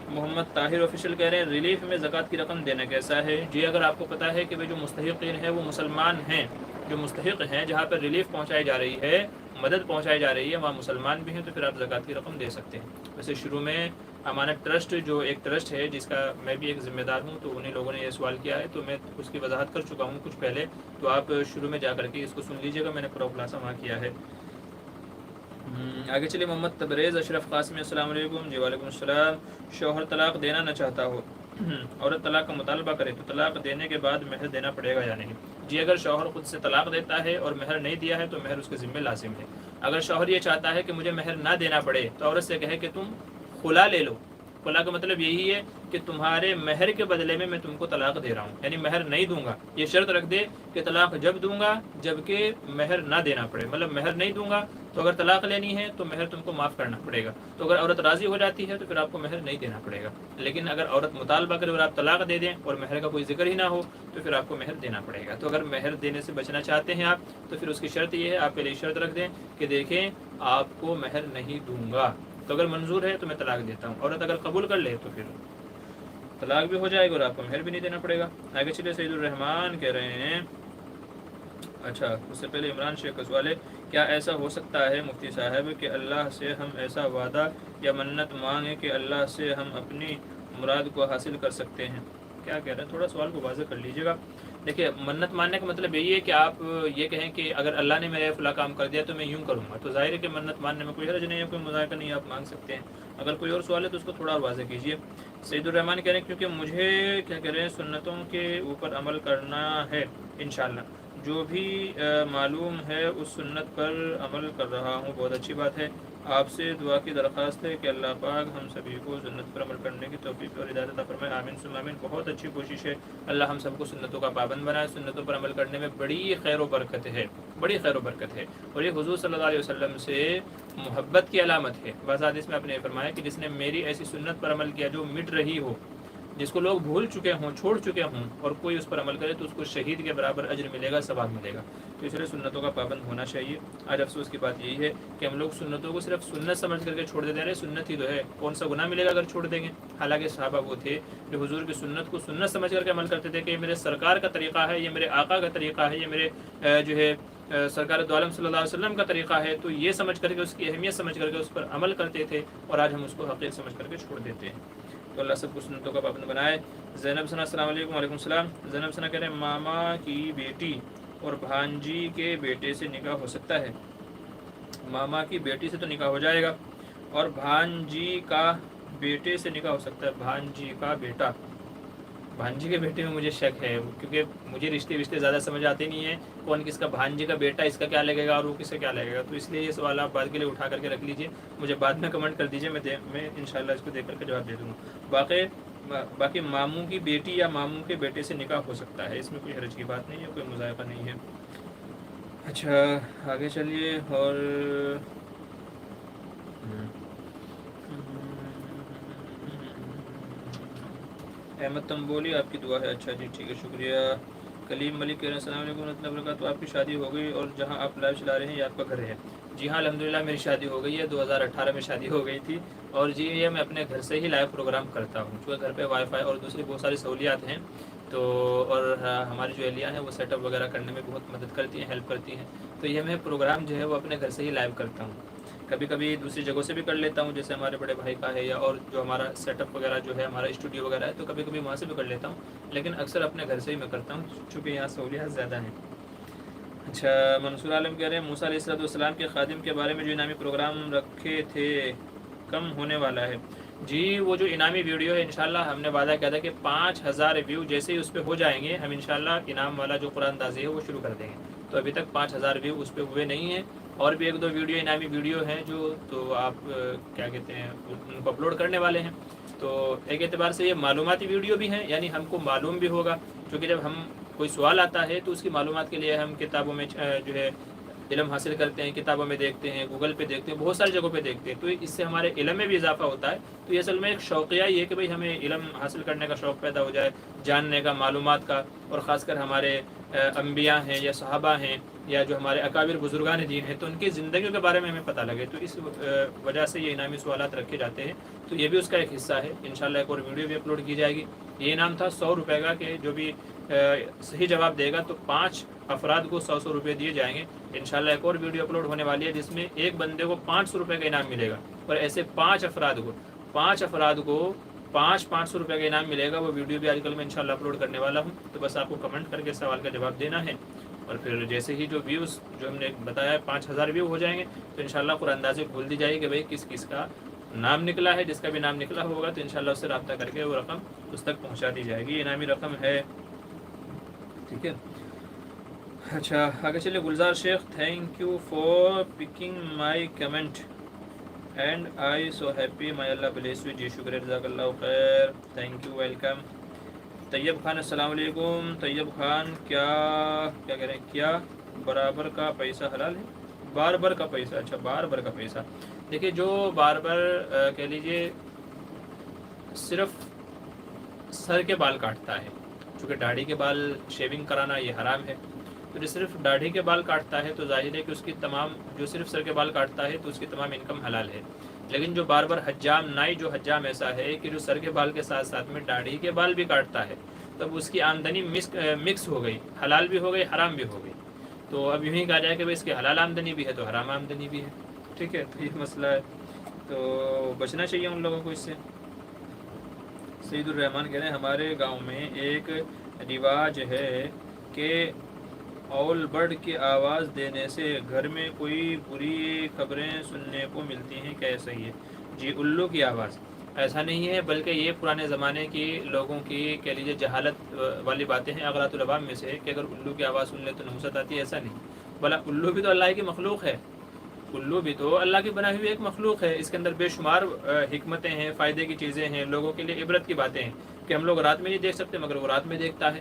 محمد طاہر آفیشیل کہہ رہے ہیں ریلیف میں زکوٰۃ کی رقم دینا کیسا ہے؟ جی اگر آپ کو پتہ ہے کہ جو مستحقین ہیں وہ مسلمان ہیں، جو مستحق ہیں، جہاں پر ریلیف پہنچائی جا رہی ہے، مدد پہنچائی جا رہی ہے، وہاں مسلمان بھی ہیں، تو پھر آپ زکوٰۃ کی رقم دے سکتے ہیں۔ ویسے شروع میں امانت ٹرسٹ جو ایک ٹرسٹ ہے جس کا میں بھی ایک ذمہ دار ہوں، تو انہیں لوگوں نے یہ سوال کیا ہے، تو میں اس کی وضاحت کر چکا ہوں کچھ پہلے، تو آپ شروع میں جا کر کے اس کو سن لیجیے گا، میں نے پورا خلاصہ وہاں کیا ہے۔ آگے چلیے محمد تبریز اشرف قاسمی السلام علیکم۔ جی وعلیکم السلام۔ شوہر طلاق دینا نہ چاہتا ہو، عورت طلاق کا مطالبہ کرے تو طلاق دینے کے بعد مہر دینا پڑے گا یا نہیں؟ جی اگر شوہر خود سے طلاق دیتا ہے اور مہر نہیں دیا ہے تو مہر اس کے ذمہ لازم ہے۔ اگر شوہر یہ چاہتا ہے کہ مجھے مہر نہ دینا پڑے تو عورت سے کہے کہ تم خلا لے لو۔ خلا کا مطلب یہی ہے کہ تمہارے مہر کے بدلے میں تم کو طلاق دے رہا ہوں، یعنی مہر نہیں دوں گا۔ یہ شرط رکھ دے کہ طلاق جب دوں گا جب کہ مہر نہ دینا پڑے، مطلب مہر نہیں دوں گا تو اگر طلاق لینی ہے تو مہر تم کو معاف کرنا پڑے گا۔ تو اگر عورت راضی ہو جاتی ہے تو پھر آپ کو مہر نہیں دینا پڑے گا، لیکن اگر عورت مطالبہ کرے اور آپ طلاق دے دیں اور مہر کا کوئی ذکر ہی نہ ہو تو پھر آپ کو مہر دینا پڑے گا۔ تو اگر مہر دینے سے بچنا چاہتے ہیں آپ تو پھر اس کی شرط یہ ہے، آپ پہلے شرط رکھ دیں کہ دیکھیں آپ کو مہر نہیں دوں گا، تو اگر منظور ہے تو میں طلاق دیتا ہوں۔ عورت اگر قبول کر لے تو پھر طلاق بھی ہو جائے گا اور آپ کو مہر بھی نہیں دینا پڑے گا۔ آگے چلے سعید الرحمان کہہ رہے ہیں، اچھا اس سے پہلے عمران شیخ کا سوال ہے، کیا ایسا ہو سکتا ہے مفتی صاحب کہ اللہ سے ہم ایسا وعدہ یا منت مانگیں کہ اللہ سے ہم اپنی مراد کو حاصل کر سکتے ہیں؟ کیا کہہ رہے ہیں، تھوڑا سوال کو واضح کر لیجیے گا۔ دیکھیے منت ماننے کا مطلب یہی ہے کہ آپ یہ کہیں کہ اگر اللہ نے میرے فلاں کام کر دیا تو میں یوں کروں گا، تو ظاہر ہے کہ منت ماننے میں کوئی حرج نہیں ہے، کوئی مذائقہ نہیں ہے، آپ مانگ سکتے ہیں۔ اگر کوئی اور سوال ہے تو اس کو تھوڑا واضح کیجیے۔ سعید الرحمان کہہ رہے ہیں کیونکہ مجھے کیا کہہ رہے ہیں سنتوں کے اوپر عمل کرنا ہے، انشاءاللہ جو بھی معلوم ہے اس سنت پر عمل کر رہا ہوں۔ بہت اچھی بات ہے، آپ سے دعا کی درخواست ہے کہ اللہ پاک ہم سبھی کو سنت پر عمل کرنے کی توفیق اور ہدایت عطا فرمائے، آمین ثم آمین۔ بہت اچھی کوشش ہے، اللہ ہم سب کو سنتوں کا پابند بنائے۔ سنتوں پر عمل کرنے میں بڑی خیر و برکت ہے، بڑی خیر و برکت ہے، اور یہ حضور صلی اللہ علیہ وسلم سے محبت کی علامت ہے۔ بعض حدیث میں آپ نے فرمایا کہ جس نے میری ایسی سنت پر عمل کیا جو مٹ رہی ہو، جس کو لوگ بھول چکے ہوں، چھوڑ چکے ہوں، اور کوئی اس پر عمل کرے تو اس کو شہید کے برابر اجر ملے گا، ثواب ملے گا۔ تو اس لیے سنتوں کا پابند ہونا چاہیے۔ آج افسوس کی بات یہی ہے کہ ہم لوگ سنتوں کو صرف سنت سمجھ کر کے چھوڑ دیتے ہیں، سنت ہی تو ہے، کون سا گناہ ملے گا اگر چھوڑ دیں گے؟ حالانکہ صحابہ وہ تھے جو حضور کی سنت کو سنت سمجھ کر کے عمل کرتے تھے کہ یہ میرے سرکار کا طریقہ ہے، یہ میرے آقا کا طریقہ ہے، یہ میرے جو ہے سرکار دو عالم صلی اللہ علیہ وسلم کا طریقہ ہے، تو یہ سمجھ کر کے اس کی اہمیت سمجھ کر کے اس پر عمل کرتے تھے، اور آج ہم اس کو حقیقت سمجھ کر کے چھوڑ دیتے ہیں۔ تو اللہ سب کو سنتوں کا پابند بنائے۔ زینب ثنا السلام علیکم۔ وعلیکم السلام۔ زینب ثنا کہہ رہے ہیں ماما کی بیٹی اور بھانجی کے بیٹے سے نکاح ہو سکتا ہے؟ ماما کی بیٹی سے تو نکاح ہو جائے گا، اور بھانجی کا بیٹے سے نکاح ہو سکتا ہے۔ بھانجی کا بیٹا، بھانجی کے بیٹے میں مجھے شک ہے، کیونکہ مجھے رشتے زیادہ سمجھ آتے نہیں ہیں، کون کس کا بھانجی کا بیٹا اس کا کیا لگے گا اور وہ کس کا کیا لگے گا، تو اس لیے یہ سوال آپ بعد کے لیے اٹھا کر کے رکھ لیجئے، مجھے بعد میں کمنٹ کر دیجئے، میں انشاءاللہ اس کو دیکھ کر کے جواب دے دوں گا۔ باقی باقی ماموں کی بیٹی یا ماموں کے بیٹے سے نکاح ہو سکتا ہے، اس میں کوئی حرج کی بات نہیں ہے، کوئی مذائقہ نہیں ہے۔ اچھا آگے چلیے، اور احمد تنبولی آپ کی دعا ہے، اچھا جی ٹھیک ہے شکریہ۔ کلیم ملک کہہ رہے ہیں السلام علیکم ورحمۃ اللہ وبرکاتہ، آپ کی شادی ہو گئی اور جہاں آپ لائیو چلا رہے ہیں یہ آپ کا گھر ہے؟ جی ہاں الحمدللہ میری شادی ہو گئی ہے، 2018 میں شادی ہو گئی تھی، اور جی یہ میں اپنے گھر سے ہی لائیو پروگرام کرتا ہوں، کیونکہ گھر پہ وائی فائی اور دوسری بہت ساری سہولیات ہیں، تو اور ہماری جو اہلیہ ہیں وہ سیٹ اپ وغیرہ کرنے میں بہت مدد کرتی ہیں، ہیلپ کرتی ہیں، تو یہ میں پروگرام جو ہے وہ اپنے گھر سے ہی لائیو کرتا ہوں۔ کبھی کبھی دوسری جگہوں سے بھی کر لیتا ہوں، جیسے ہمارے بڑے بھائی کا ہے، یا اور جو ہمارا سیٹ اپ وغیرہ جو ہے ہمارا اسٹوڈیو وغیرہ ہے، تو کبھی کبھی وہاں سے بھی کر لیتا ہوں، لیکن اکثر اپنے گھر سے ہی میں کرتا ہوں، چونکہ یہاں سہولیات زیادہ ہیں۔ اچھا منصور عالم کہہ رہے ہیں موسیٰ علیہ السلام کے خادم کے بارے میں جو انعامی پروگرام رکھے تھے کم ہونے والا ہے؟ جی وہ جو انعامی ویڈیو ہے انشاءاللہ ہم نے وعدہ کیا تھا کہ 5000 ویو جیسے ہی اس پہ ہو جائیں گے، ہم انشاءاللہ انعام والا جو قرآن اندازی ہے وہ شروع کر دیں گے، تو ابھی تک 5000 ویو اس پہ ہوئے نہیں ہیں، اور بھی ایک دو ویڈیو انعامی ویڈیو ہیں جو تو آپ کیا کہتے ہیں ان کو اپلوڈ کرنے والے ہیں، تو ایک اعتبار سے یہ معلوماتی ویڈیو بھی ہیں، یعنی ہم کو معلوم بھی ہوگا، کیونکہ جب ہم کوئی سوال آتا ہے تو اس کی معلومات کے لیے ہم کتابوں میں جو ہے علم حاصل کرتے ہیں، کتابوں میں دیکھتے ہیں، گوگل پہ دیکھتے ہیں، بہت ساری جگہوں پہ دیکھتے ہیں، تو اس سے ہمارے علم میں بھی اضافہ ہوتا ہے، تو یہ اصل میں ایک شوقیہ یہ ہے کہ بھئی ہمیں علم حاصل کرنے کا شوق پیدا ہو جائے، جاننے کا، معلومات کا، اور خاص کر ہمارے انبیاء ہیں یا صحابہ ہیں یا جو ہمارے اکابر بزرگان دین ہیں تو ان کی زندگیوں کے بارے میں ہمیں پتہ لگے، تو اس وجہ سے یہ انعامی سوالات رکھے جاتے ہیں، تو یہ بھی اس کا ایک حصہ ہے، انشاءاللہ ایک اور ویڈیو بھی اپلوڈ کی جائے گی۔ یہ انعام تھا 100 روپے کا، کہ جو بھی صحیح جواب دے گا تو 5 افراد کو 100 روپے دیے جائیں گے۔ انشاءاللہ ایک اور ویڈیو اپلوڈ ہونے والی ہے جس میں ایک بندے کو 500 روپے کا انعام ملے گا، اور ایسے 5 افراد کو 500 روپے کا انعام ملے گا، وہ ویڈیو بھی آج کل میں انشاءاللہ اپلوڈ کرنے والا ہوں، تو بس آپ کو کمنٹ کر کے سوال کا جواب دینا ہے، اور پھر جیسے ہی جو ویوز جو ہم نے بتایا ہے 5000 ویو ہو جائیں گے تو انشاءاللہ قرآن اندازی کھول دی جائے گی کہ بھئی کس کس کا نام نکلا ہے، جس کا بھی نام نکلا ہوگا تو انشاءاللہ اس سے رابطہ کر کے وہ رقم اس تک پہنچا دی جائے گی، انعامی رقم ہے، ٹھیک ہے۔ اچھا آگے چلے، Gulzar Sheikh thank you for picking my comment and I so happy my Allah bless you, جی شکریہ جزاک اللہ خیر، thank you, welcome. Tayyab Khan السلام علیکم، طیب خان کیا کہہ رہے ہیں، کیا برابر کا پیسہ حلال ہے؟ باربر کا پیسہ، اچھا باربر کا پیسہ، دیکھیے جو باربر کہہ لیجئے صرف سر کے بال کاٹتا ہے، چونکہ داڑھی کے بال شیونگ کرانا یہ حرام ہے، تو جو صرف داڑھی کے بال کاٹتا ہے تو ظاہر ہے کہ اس کی تمام، جو صرف سر کے بال کاٹتا ہے تو اس کی تمام انکم حلال ہے، لیکن جو باربر حجام نائی جو حجام ایسا ہے کہ جو سر کے بال کے ساتھ ساتھ میں داڑھی کے بال بھی کاٹتا ہے، تب اس کی آمدنی مکس ہو گئی، حلال بھی ہو گئی حرام بھی ہو گئی، تو اب یوں ہی کہا جائے کہ اس کی حلال آمدنی بھی ہے تو حرام آمدنی بھی ہے، ٹھیک ہے، تو یہ مسئلہ ہے، تو بچنا چاہیے ان لوگوں کو اس سے۔ سعید الرحمان کہہ رہے ہیں ہمارے گاؤں میں ایک رواج ہے کہ اول برڈ کی آواز دینے سے گھر میں کوئی بری خبریں سننے کو ملتی ہیں، کیا صحیح ہے؟ جی الو کی آواز، ایسا نہیں ہے، بلکہ یہ پرانے زمانے کی لوگوں کی کہہ لیجیے جہالت والی باتیں ہیں، اغراۃ العوام میں سے، کہ اگر الو کی آواز سن لے تو نحوست آتی ہے، ایسا نہیں، بلا الو بھی تو اللہ کی مخلوق ہے، الو بھی تو اللہ کی بنائی ہوئی ایک مخلوق ہے، اس کے اندر بے شمار حکمتیں ہیں، فائدے کی چیزیں ہیں، لوگوں کے لیے عبرت کی باتیں ہیں، کہ ہم لوگ رات میں نہیں دیکھ سکتے مگر وہ رات میں دیکھتا ہے،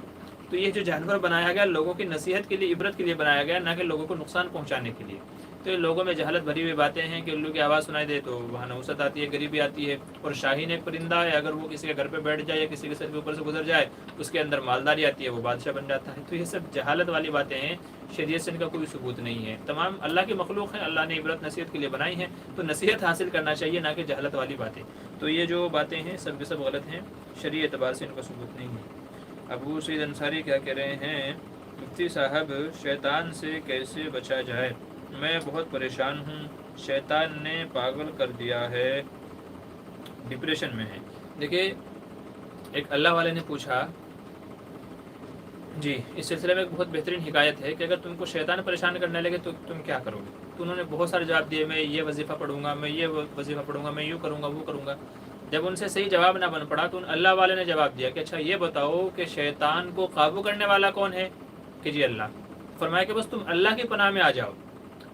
تو یہ جو جانور بنایا گیا لوگوں کی نصیحت کے لیے، عبرت کے لیے بنایا گیا، نہ کہ لوگوں کو نقصان پہنچانے کے لیے، تو یہ لوگوں میں جہالت بھری ہوئی باتیں ہیں کہ الو کی آواز سنائی دے تو وہاں نحوست آتی ہے، غریبی آتی ہے، اور شاہین ایک پرندہ ہے، اگر وہ کسی کے گھر پہ بیٹھ جائے یا کسی کے سر کے اوپر سے گزر جائے اس کے اندر مالداری آتی ہے، وہ بادشاہ بن جاتا ہے، تو یہ سب جہالت والی باتیں ہیں، شریعت سے ان کا کوئی ثبوت نہیں ہے، تمام اللہ کی مخلوق ہیں، اللہ نے عبرت نصیحت کے لیے بنائی ہیں، تو نصیحت حاصل کرنا چاہیے، نہ کہ جہالت والی باتیں، تو یہ جو باتیں ہیں سب کے سب غلط ہیں، شرعی اعتبار سے ان کا ثبوت نہیں ہے۔ ابو سعید انصاری کیا کہہ رہے ہیں، مفتی صاحب شیطان سے کیسے بچا جائے؟ میں بہت پریشان ہوں، شیطان نے پاگل کر دیا ہے، ڈپریشن میں ہے۔ دیکھیے ایک اللہ والے نے پوچھا، جی اس سلسلے میں ایک بہت بہترین حکایت ہے کہ اگر تم کو شیطان پریشان کرنے لگے تو تم کیا کرو گے؟ تو انہوں نے بہت سارے جواب دیے، میں یہ وظیفہ پڑھوں گا، میں یہ وظیفہ پڑھوں گا، میں یوں کروں گا، وہ کروں گا۔ جب ان سے صحیح جواب نہ بن پڑا تو ان اللہ والے نے جواب دیا کہ اچھا یہ بتاؤ کہ شیطان کو قابو کرنے والا کون ہے؟ کہ جی اللہ۔ فرمایا کہ بس تم اللہ کی پناہ میں آ جاؤ،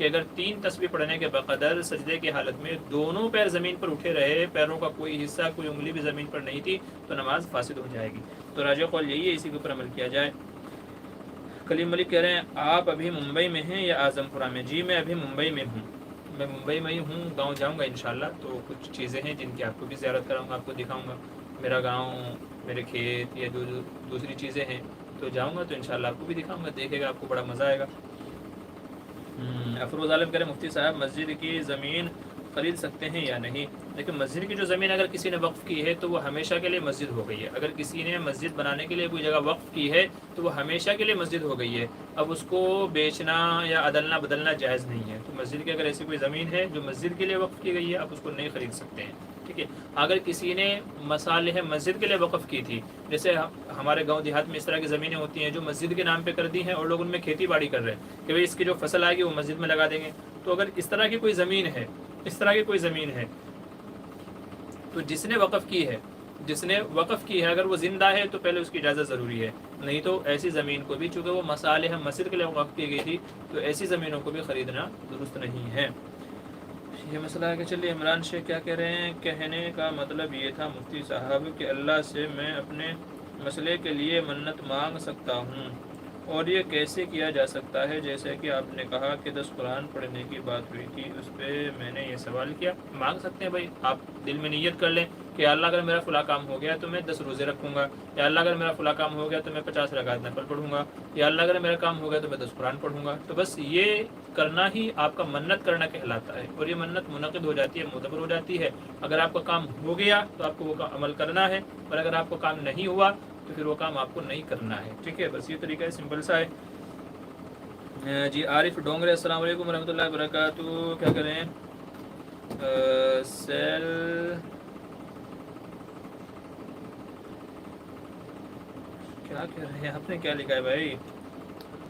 کہ اگر 3 تسبیح پڑھنے کے بقدر سجدے کی حالت میں دونوں پیر زمین پر اٹھے رہے، پیروں کا کوئی حصہ کوئی انگلی بھی زمین پر نہیں تھی، تو نماز فاسد ہو جائے گی۔ تو راجح قول یہی ہے، اسی کے اوپر عمل کیا جائے۔ کلیم ملک کہہ رہے ہیں آپ ابھی ممبئی میں ہیں یا اعظم پورہ میں؟ جی میں ابھی ممبئی میں ہوں، میں ممبئی میں ہی ہوں، گاؤں جاؤں گا انشاءاللہ، تو کچھ چیزیں ہیں جن کی آپ کو بھی زیارت کراؤں گا، آپ کو دکھاؤں گا، میرا گاؤں، میرے کھیت، یا جو دوسری چیزیں ہیں، تو جاؤں گا تو انشاءاللہ آپ کو بھی دکھاؤں گا، دیکھے گا آپ کو بڑا مزہ آئے گا۔ افروز عالم کرے مفتی صاحب مسجد کی زمین خرید سکتے ہیں یا نہیں؟ لیکن مسجد کی جو زمین اگر کسی نے وقف کی ہے تو وہ ہمیشہ کے لیے مسجد ہو گئی ہے۔ اگر کسی نے مسجد بنانے کے لیے کوئی جگہ وقف کی ہے تو وہ ہمیشہ کے لیے مسجد ہو گئی ہے، اب اس کو بیچنا یا عدلنا بدلنا جائز نہیں ہے۔ تو مسجد کی اگر ایسی کوئی زمین ہے جو مسجد کے لیے وقف کی گئی ہے، آپ اس کو نہیں خرید سکتے ہیں، ٹھیک ہے۔ اگر کسی نے مصالح مسجد کے لیے وقف کی تھی، جیسے ہمارے گاؤں دیہات میں اس طرح کی زمینیں ہوتی ہیں جو مسجد کے نام پہ کر دی ہیں اور لوگ ان میں کھیتی باڑی کر رہے ہیں کہ بھئی اس کی جو فصل آئے گی وہ مسجد میں لگا دیں گے، تو اگر اس طرح کی کوئی زمین ہے، اس طرح کی کوئی زمین ہے، تو جس نے وقف کی ہے، جس نے وقف کی ہے اگر وہ زندہ ہے تو پہلے اس کی اجازت ضروری ہے، نہیں تو ایسی زمین کو بھی، چونکہ وہ مصالح مسجد کے لیے وقف کی گئی تھی، تو ایسی زمینوں کو بھی خریدنا درست نہیں ہے۔ یہ مسئلہ ہے کہ چلیے عمران شیخ کیا کہہ رہے ہیں، کہنے کا مطلب یہ تھا مفتی صاحب کہ اللہ سے میں اپنے مسئلے کے لیے منت مانگ سکتا ہوں، اور یہ کیسے کیا جا سکتا ہے؟ جیسے کہ آپ نے کہا کہ 10 قرآن پڑھنے کی بات ہوئی تھی، اس پہ میں نے یہ سوال کیا۔ مانگ سکتے ہیں بھائی، آپ دل میں نیت کر لیں کہ اللہ اگر میرا فلاں کام ہو گیا تو میں 10 روزے رکھوں گا، یا اللہ اگر میرا فلاں کام ہو گیا تو میں 50 رکعت نفل پڑھوں گا، یا اللہ اگر میرا کام ہو گیا تو میں 10 قرآن پڑھوں گا۔ تو بس یہ کرنا ہی آپ کا منت کرنا کہلاتا ہے، اور یہ منت منعقد ہو جاتی ہے، معتبر ہو جاتی ہے۔ اگر آپ کا کام ہو گیا تو آپ کو وہ عمل کرنا ہے، اور اگر آپ کو کام نہیں ہوا تو پھر وہ کام آپ کو نہیں کرنا ہے، ٹھیک ہے۔ بس یہ طریقہ ہے، سمپل سا ہے۔ جی عارف ڈونگرے السلام علیکم ورحمۃ اللہ وبرکاتہ، کیا کریں؟ سیل کیا کہہ رہے ہیں؟ آپ نے کیا لکھا ہے بھائی؟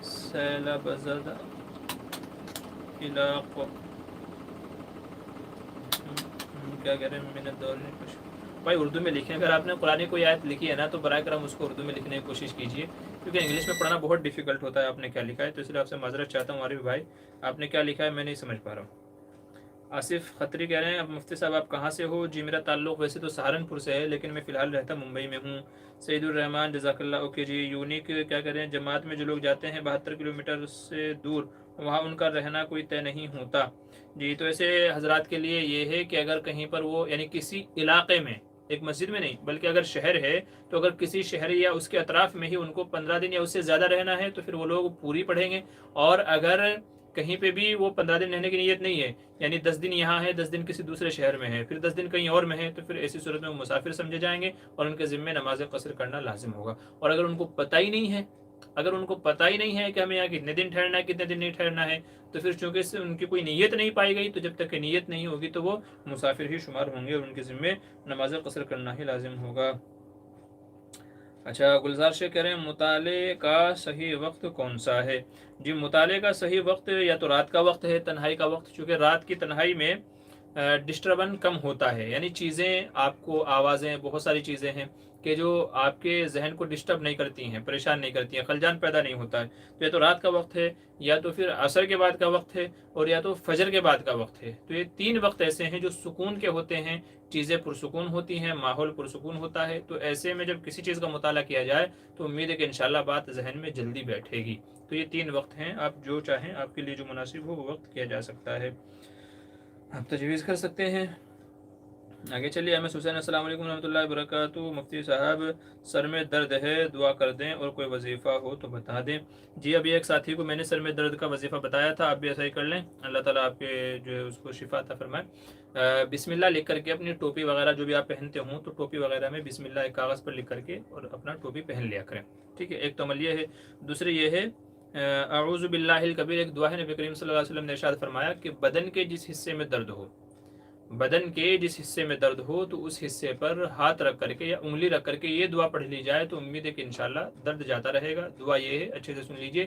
سیلاب زدہ علاقہ کیا کہہ رہے ہیں؟ میں نے دور نہیں کچھ بھائی اردو میں لکھیں، اگر آپ نے قرآن کوئی آیت لکھی ہے نا تو برائے کرم اس کو اردو میں لکھنے کی کوشش کیجیے، کیونکہ انگلش میں پڑھنا بہت ڈیفیکلٹ ہوتا ہے۔ آپ نے کیا لکھا ہے تو اس لیے آپ سے معذرت چاہتا ہوں عارف بھائی، آپ نے کیا لکھا ہے میں نہیں سمجھ پا رہا ہوں۔ آصف خطری کہہ رہے ہیں اب مفتی صاحب آپ کہاں سے ہو؟ جی میرا تعلق ویسے تو سہارنپور سے ہے، لیکن میں فی الحال رہتا ممبئی میں ہوں۔ سعید الرحمان جزاک اللہ، اوکے جی۔ یونیک کیا کہہ رہے ہیں جماعت میں جو لوگ جاتے ہیں 72 کلومیٹر سے دور، وہاں ان کا رہنا کوئی طے نہیں ہوتا؟ جی تو ایسے حضرات کے لیے یہ ہے کہ اگر کہیں پر وہ یعنی کسی علاقے میں، ایک مسجد میں نہیں بلکہ اگر شہر ہے تو اگر کسی شہر یا اس کے اطراف میں ہی ان کو 15 دن یا اس سے زیادہ رہنا ہے تو پھر وہ لوگ پوری پڑھیں گے، اور اگر کہیں پہ بھی وہ 15 دن رہنے کی نیت نہیں ہے، یعنی 10 دن یہاں ہے، 10 دن کسی دوسرے شہر میں ہے، پھر 10 دن کہیں اور میں ہے، تو پھر ایسی صورت میں وہ مسافر سمجھے جائیں گے اور ان کے ذمے نماز قصر کرنا لازم ہوگا۔ اور اگر ان کو پتہ ہی نہیں ہے، اگر ان کو پتہ ہی نہیں ہے کہ ہمیں یہاں کتنے دن ٹھہرنا ہے کتنے دن نہیں ٹھہرنا ہے، تو پھر چونکہ اس سے ان کی کوئی نیت نہیں پائی گئی، تو جب تک کہ نیت نہیں ہوگی تو وہ مسافر ہی شمار ہوں گے اور ان کے ذمے نماز قصر کرنا ہی لازم ہوگا۔ اچھا گلزار شیخ کہہ رہے ہیں مطالعے کا صحیح وقت کون سا ہے؟ جی مطالعے کا صحیح وقت یا تو رات کا وقت ہے، تنہائی کا وقت، چونکہ رات کی تنہائی میں ڈسٹربن کم ہوتا ہے، یعنی چیزیں آپ کو، آوازیں، بہت ساری چیزیں ہیں کہ جو آپ کے ذہن کو ڈسٹرب نہیں کرتی ہیں، پریشان نہیں کرتی ہیں، خلجان پیدا نہیں ہوتا ہے، تو یا تو رات کا وقت ہے، یا تو پھر عصر کے بعد کا وقت ہے، اور یا تو فجر کے بعد کا وقت ہے۔ تو یہ 3 وقت ایسے ہیں جو سکون کے ہوتے ہیں، چیزیں پرسکون ہوتی ہیں، ماحول پرسکون ہوتا ہے، تو ایسے میں جب کسی چیز کا مطالعہ کیا جائے تو امید ہے کہ انشاءاللہ بات ذہن میں جلدی بیٹھے گی۔ تو یہ 3 وقت ہیں، آپ جو چاہیں، آپ کے لیے جو مناسب ہو وہ وقت کیا جا سکتا ہے، آپ تجویز کر سکتے ہیں۔ آگے چلیے احمد حسین السلام علیکم ورحمۃ اللہ وبرکاتہ، مفتی صاحب سر میں درد ہے دعا کر دیں اور کوئی وظیفہ ہو تو بتا دیں۔ جی ابھی ایک ساتھی کو میں نے سر میں درد کا وظیفہ بتایا تھا، آپ بھی ایسا ہی کر لیں، اللہ تعالیٰ آپ کے جو ہے اس کو شفا عطا فرمائے۔ بسم اللہ لکھ کر کے اپنی ٹوپی وغیرہ جو بھی آپ پہنتے ہوں تو ٹوپی وغیرہ میں بسم اللہ ایک کاغذ پر لکھ کر کے اور اپنا ٹوپی پہن لیا کریں، ٹھیک ہے۔ ایک تو عمل یہ ہے، دوسری یہ ہے اعوذ باللہ الکبیر، ایک دعا ہے نبی کریم صلی اللہ علیہ وسلم نے ارشاد فرمایا کہ بدن کے جس حصے میں درد ہو، بدن کے جس حصے میں درد ہو تو اس حصے پر ہاتھ رکھ کر کے یا انگلی رکھ کر کے یہ دعا پڑھ لی جائے تو امید ہے کہ انشاءاللہ درد جاتا رہے گا۔ دعا یہ ہے، اچھے سے سن لیجئے،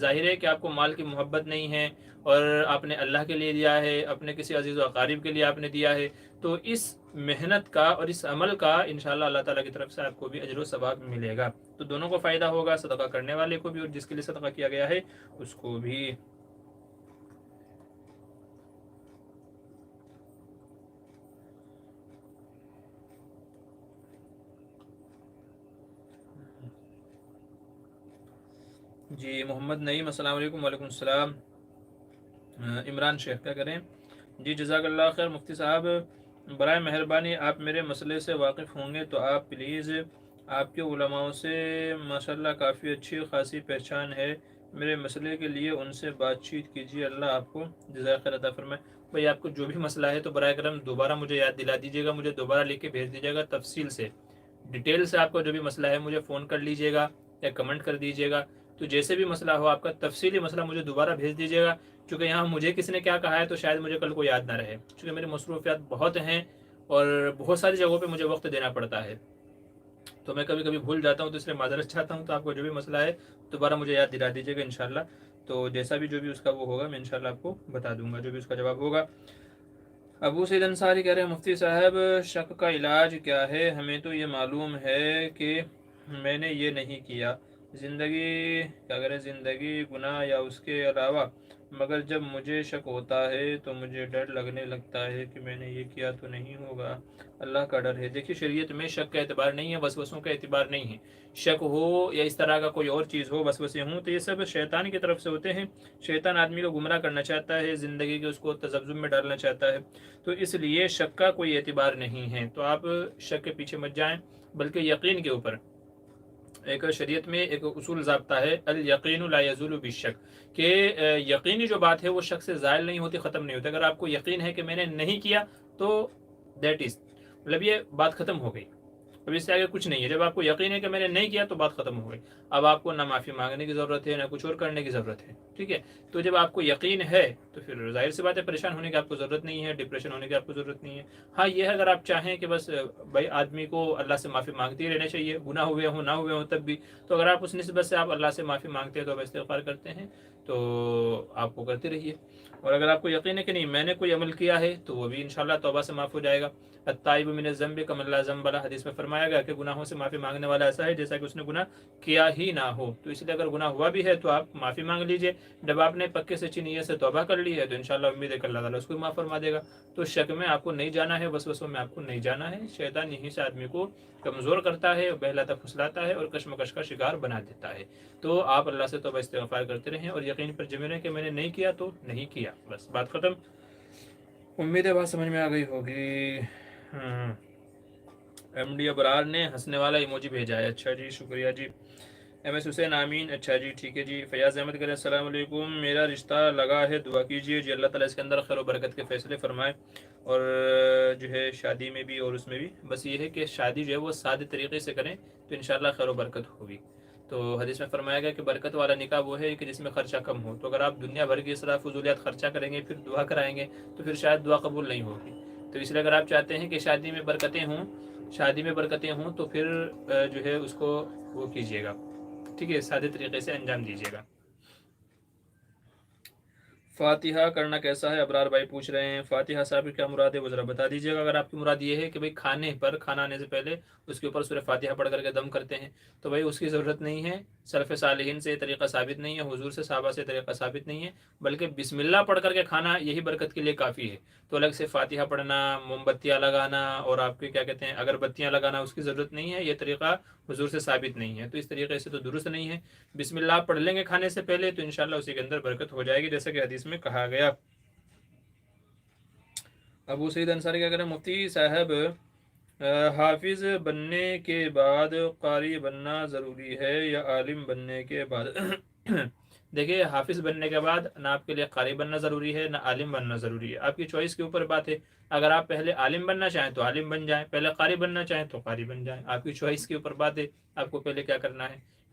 ظاہر ہے کہ آپ کو مال کی محبت نہیں ہے اور آپ نے اللہ کے لیے دیا ہے، اپنے کسی عزیز و اقارب کے لیے آپ نے دیا ہے، تو اس محنت کا اور اس عمل کا انشاءاللہ اللہ تعالیٰ کی طرف سے آپ کو بھی اجر و ثواب ملے گا، تو دونوں کو فائدہ ہوگا، صدقہ کرنے والے کو بھی اور جس کے لیے صدقہ کیا گیا ہے اس کو بھی۔ جی محمد نعیم السلام علیکم۔ وعلیکم السلام۔ عمران شیخ کیا کریں؟ جی جزاک اللہ خیر مفتی صاحب، برائے مہربانی آپ میرے مسئلے سے واقف ہوں گے تو آپ پلیز، آپ کے علماء سے ماشاءاللہ کافی اچھی خاصی پہچان ہے، میرے مسئلے کے لیے ان سے بات چیت کیجیے، اللہ آپ کو جزائے خیر عطا فرمائے۔ بھائی آپ کو جو بھی مسئلہ ہے تو برائے کرم دوبارہ مجھے یاد دلا دیجیے گا، مجھے دوبارہ لکھ کے بھیج دیجیے گا، تفصیل سے ڈیٹیل سے آپ کو جو بھی مسئلہ ہے مجھے فون کر لیجیے گا یا کمنٹ کر دیجیے گا، تو جیسے بھی مسئلہ ہو آپ کا تفصیلی مسئلہ مجھے دوبارہ بھیج دیجیے گا، کیونکہ یہاں مجھے کسی نے کیا کہا ہے تو شاید مجھے کل کو یاد نہ رہے، کیونکہ میری مصروفیات بہت ہیں اور بہت ساری جگہوں پہ مجھے وقت دینا پڑتا ہے، تو میں کبھی کبھی بھول جاتا ہوں، تو اس لیے معذرت چاہتا ہوں، تو آپ کو جو بھی مسئلہ ہے دوبارہ مجھے یاد دلا دیجیے گا انشاءاللہ، تو جیسا بھی جو بھی اس کا وہ ہوگا میں انشاءاللہ آپ کو بتا دوں گا جو بھی اس کا جواب ہوگا۔ ابو سعید انصاری کہہ رہے ہیں مفتی صاحب شک کا علاج کیا ہے؟ ہمیں تو یہ معلوم ہے کہ میں نے یہ نہیں کیا، زندگی کیا کریں، زندگی گناہ یا اس کے علاوہ، مگر جب مجھے شک ہوتا ہے تو مجھے ڈر لگنے لگتا ہے کہ میں نے یہ کیا تو نہیں ہوگا، اللہ کا ڈر ہے۔ دیکھیے شریعت میں شک کا اعتبار نہیں ہے، وسوسوں کا اعتبار نہیں ہے، شک ہو یا اس طرح کا کوئی اور چیز ہو، وسوسے ہوں، تو یہ سب شیطان کی طرف سے ہوتے ہیں، شیطان آدمی کو گمراہ کرنا چاہتا ہے، زندگی کے اس کو تذبذب میں ڈالنا چاہتا ہے، تو اس لیے شک کا کوئی اعتبار نہیں ہے، تو آپ شک کے پیچھے مت جائیں، بلکہ یقین کے اوپر ایک شریعت میں ایک اصول ضابطہ ہے، الیقین لا یزول بالشک، کہ یقینی جو بات ہے وہ شک سے زائل نہیں ہوتی، ختم نہیں ہوتی، اگر آپ کو یقین ہے کہ میں نے نہیں کیا تو دیٹ از، مطلب یہ بات ختم ہو گئی، اب اس سے آگے کچھ نہیں ہے، جب آپ کو یقین ہے کہ میں نے نہیں کیا تو بات ختم ہو گئی، اب آپ کو نہ معافی مانگنے کی ضرورت ہے نہ کچھ اور کرنے کی ضرورت ہے، ٹھیک ہے، تو جب آپ کو یقین ہے تو پھر ظاہر سی بات ہے پریشان ہونے کی آپ کو ضرورت نہیں ہے، ڈپریشن ہونے کی آپ کو ضرورت نہیں ہے۔ ہاں یہ ہے اگر آپ چاہیں کہ بس بھائی آدمی کو اللہ سے معافی مانگتے ہی رہنا چاہیے، گناہ ہوئے ہوں نہ ہوئے ہوں تب بھی، تو اگر آپ اس نسبت سے آپ اللہ سے معافی مانگتے ہیں تو استغفار کرتے ہیں تو آپ کو کرتے رہیے، اور اگر آپ کو یقین ہے کہ نہیں میں نے کوئی عمل کیا ہے تو وہ بھی انشاءاللہ توبہ سے معاف ہو جائے گا، التائب من الذنب کمن لا ذنب لہ، حدیث میں فرمایا گیا کہ گناہوں سے معافی مانگنے والا ایسا ہے جیسا کہ اس نے گناہ کیا ہی نہ ہو، تو اس لیے اگر گناہ ہوا بھی ہے تو آپ معافی مانگ لیجئے، جب آپ نے پکے سے نیت سے توبہ کر لی ہے تو انشاءاللہ امید ہے کہ اللہ تعالیٰ اس کو معاف فرما دے گا، تو شک میں آپ کو نہیں جانا ہے، وسوسوں میں آپ کو نہیں جانا ہے، شیطان یہیں سے آدمی کو کمزور کرتا ہے، بہلاتا پھسلاتا ہے اور کشمکش کا شکار بنا دیتا ہے، تو آپ اللہ سے توبہ استغفار کرتے رہیں اور یقین پر جمے رہیں کہ میں نے نہیں کیا تو نہیں کیا، بس بات ختم۔ امید ہے بات سمجھ میں آ گئی ہوگی۔ ایم ڈی ابرار نے ہنسنے والا ایموجی بھیجا ہے، اچھا جی شکریہ جی۔ ایم ایس حسین آمین، اچھا جی ٹھیک ہے جی۔ فیاض احمد کہہ رہے السلام علیکم، میرا رشتہ لگا ہے، دعا کیجیے جی، اللہ تعالیٰ اس کے اندر خیر و برکت کے فیصلے فرمائے، اور جو ہے شادی میں بھی اور اس میں بھی، بس یہ ہے کہ شادی جو ہے وہ سادے طریقے سے کریں تو انشاءاللہ خیر و برکت ہوگی، تو حدیث میں فرمایا گیا کہ برکت والا نکاح وہ ہے کہ جس میں خرچہ کم ہو، تو اگر آپ دنیا بھر کی اس طرح فضولیات خرچہ کریں گے پھر دعا کرائیں گے تو پھر شاید دعا قبول نہیں ہوگی، تو اس لیے اگر آپ چاہتے ہیں کہ شادی میں برکتیں ہوں تو پھر جو ہے اس کو وہ کیجیے گا، ٹھیک ہے، سادے طریقے سے انجام دیجیے گا۔ فاتحہ کرنا کیسا ہے ابرار بھائی پوچھ رہے ہیں، فاتحہ صاحب کی کیا مراد ہے وہ ذرا بتا دیجیے گا، اگر آپ کی مراد یہ ہے کہ بھائی کھانا آنے سے پہلے اس کے اوپر سورہ فاتحہ پڑھ کر کے دم کرتے ہیں تو بھائی اس کی ضرورت نہیں ہے، سلف صالحین سے یہ طریقہ ثابت نہیں ہے، حضور سے صحابہ سے طریقہ ثابت نہیں ہے، بلکہ بسم اللہ پڑھ کر کے کھانا یہی برکت کے لیے کافی ہے، تو الگ سے فاتحہ پڑھنا، موم بتیاں لگانا اور آپ کے کیا کہتے ہیں اگربتیاں لگانا اس کی ضرورت نہیں ہے، یہ طریقہ حضور سے ثابت نہیں ہے، تو اس طریقے سے تو درست نہیں ہے، بسم اللہ پڑھ لیں گے کھانے سے پہلے تو انشاءاللہ اسی کے اندر برکت ہو جائے گی جیسا کہ حدیث میں کہا گیا۔ ابو سعید انصاری کیا کہہ رہے ہیں مفتی صاحب حافظ بننے کے بعد قاری بننا ضروری ہے یا عالم بننے کے بعد؟ دیکھیے حافظ بننے کے بعد نہ آپ کے لیے قاری بننا ضروری ہے نہ عالم بننا ضروری ہے، آپ کی چوائس کے اوپر بات ہے، اگر آپ پہلے عالم بننا چاہیں تو عالم بن جائیں، پہلے قاری بننا چاہیں تو قاری بن جائیں، آپ کی چوائس کے اوپر بات ہے آپ کو پہلے کیا کرنا ہے،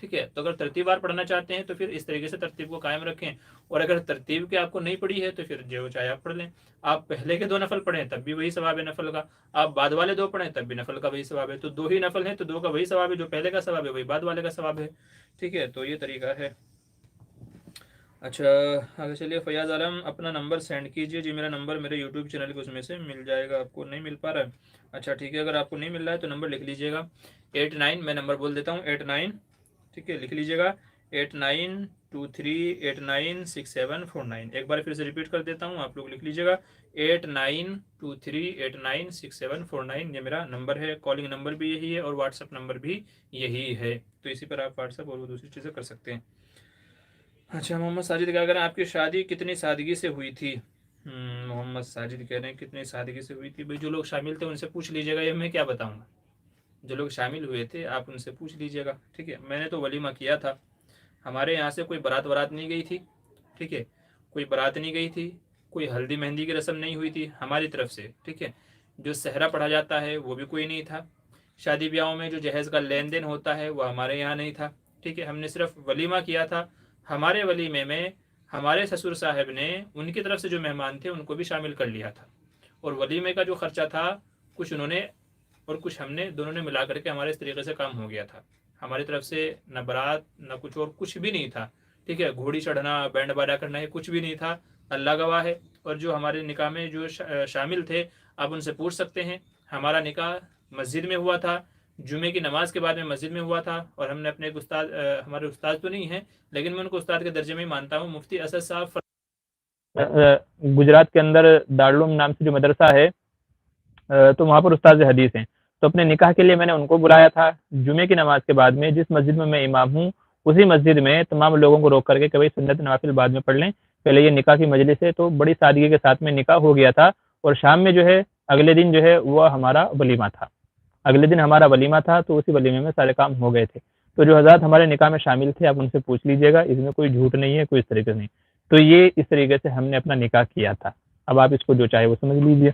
ٹھیک ہے، تو اگر ترتیب وار پڑھنا چاہتے ہیں تو پھر اس طریقے سے ترتیب کو قائم رکھیں، اور اگر ترتیب کی آپ کو نہیں پڑی ہے تو پھر جو چاہے آپ پڑھ لیں، آپ پہلے کے 2 نفل پڑھیں تب بھی وہی ثواب ہے نفل کا، آپ بعد والے 2 پڑھیں تب بھی نفل کا وہی ثواب ہے، تو 2 ہی نفل ہیں تو 2 کا وہی ثواب ہے، جو پہلے کا ثواب ہے وہی بعد والے کا ثواب ہے، ٹھیک ہے، تو یہ طریقہ ہے۔ اچھا آگے چلیے، فیاض عالم اپنا نمبر سینڈ کیجیے، جی میرا نمبر میرے یوٹیوب چینل کے اس میں سے مل جائے گا، آپ کو نہیں مل پا رہا ہے؟ اچھا ٹھیک ہے، اگر آپ کو نہیں مل رہا ہے تو نمبر لکھ لیجیے گا 89، میں نمبر بول دیتا ہوں 89، ٹھیک ہے، لکھ لیجیے گا 8923896749، ایک بار پھر سے ریپیٹ کر دیتا ہوں، آپ لوگ لکھ لیجیے گا 8923896749، یہ میرا نمبر ہے، کالنگ نمبر بھی یہی ہے اور واٹس ایپ نمبر بھی یہی ہے، تو اسی پر آپ واٹس ایپ اور دوسری چیزیں کر سکتے ہیں۔ اچھا محمد ساجد کیا کہہ رہے ہیں، آپ کی شادی کتنی سادگی سے ہوئی تھی؟ محمد ساجد کہہ رہے ہیں کتنی سادگی سے ہوئی تھی، بھائی جو لوگ شامل تھے ان سے پوچھ لیجیے گا، یہ میں کیا بتاؤں گا، جو لوگ شامل ہوئے تھے آپ ان سے پوچھ لیجیے گا، ٹھیک ہے، میں نے تو ولیمہ کیا تھا، ہمارے یہاں سے کوئی برات نہیں گئی تھی، ٹھیک ہے، کوئی برات نہیں گئی تھی، کوئی ہلدی مہندی کی رسم نہیں ہوئی تھی ہماری طرف سے، ٹھیک ہے، جو صحرا پڑھا جاتا ہے وہ بھی کوئی نہیں تھا، شادی بیاہوں میں جو جہیز کا لین دین ہوتا ہے وہ ہمارے یہاں نہیں تھا، ٹھیک ہے، ہم نے صرف ولیمہ کیا تھا، ہمارے ولیمے میں ہمارے سسر صاحب نے ان کی طرف سے جو مہمان تھے ان کو بھی شامل کر لیا تھا، اور ولیمے کا جو خرچہ تھا کچھ انہوں نے اور کچھ ہم نے، دونوں نے ملا کر کے ہمارے اس طریقے سے کام ہو گیا تھا، ہماری طرف سے نہ برات نہ کچھ اور کچھ بھی نہیں تھا، ٹھیک ہے، گھوڑی چڑھنا بینڈ باجا کرنا ہے کچھ بھی نہیں تھا، اللہ گواہ ہے، اور جو ہمارے نکاح میں جو شامل تھے آپ ان سے پوچھ سکتے ہیں، ہمارا نکاح مسجد میں ہوا تھا، جمعے کی نماز کے بعد میں مسجد میں ہوا تھا، اور ہم نے اپنے ایک استاد، ہمارے استاد تو نہیں ہیں لیکن میں ان کو استاد کے درجے میں ہی مانتا ہوں، مفتی اسد صاحب گجرات کے اندر دارالعلوم نام سے جو مدرسہ ہے، تو وہاں پر استاد حدیث ہیں، تو اپنے نکاح کے لیے میں نے ان کو بلایا تھا، جمعے کی نماز کے بعد میں جس مسجد میں امام ہوں اسی مسجد میں تمام لوگوں کو روک کر کے کہ بھائی سنت نوافل بعد میں پڑھ لیں، پہلے یہ نکاح کی مجلس ہے، تو بڑی سادگی کے ساتھ میں نکاح ہو گیا تھا، اور شام میں جو ہے اگلے دن جو ہے وہ ہمارا ولیمہ تھا، اگلے دن ہمارا ولیمہ تھا، تو اسی ولیمے میں سارے کام ہو گئے تھے، تو جو حضرات ہمارے نکاح میں شامل تھے آپ ان سے پوچھ لیجیے گا، اس میں کوئی جھوٹ نہیں ہے، کوئی اس طریقے سے نہیں، تو یہ اس طریقے سے ہم نے اپنا نکاح کیا تھا، اب آپ اس کو جو چاہے وہ سمجھ لیجیے،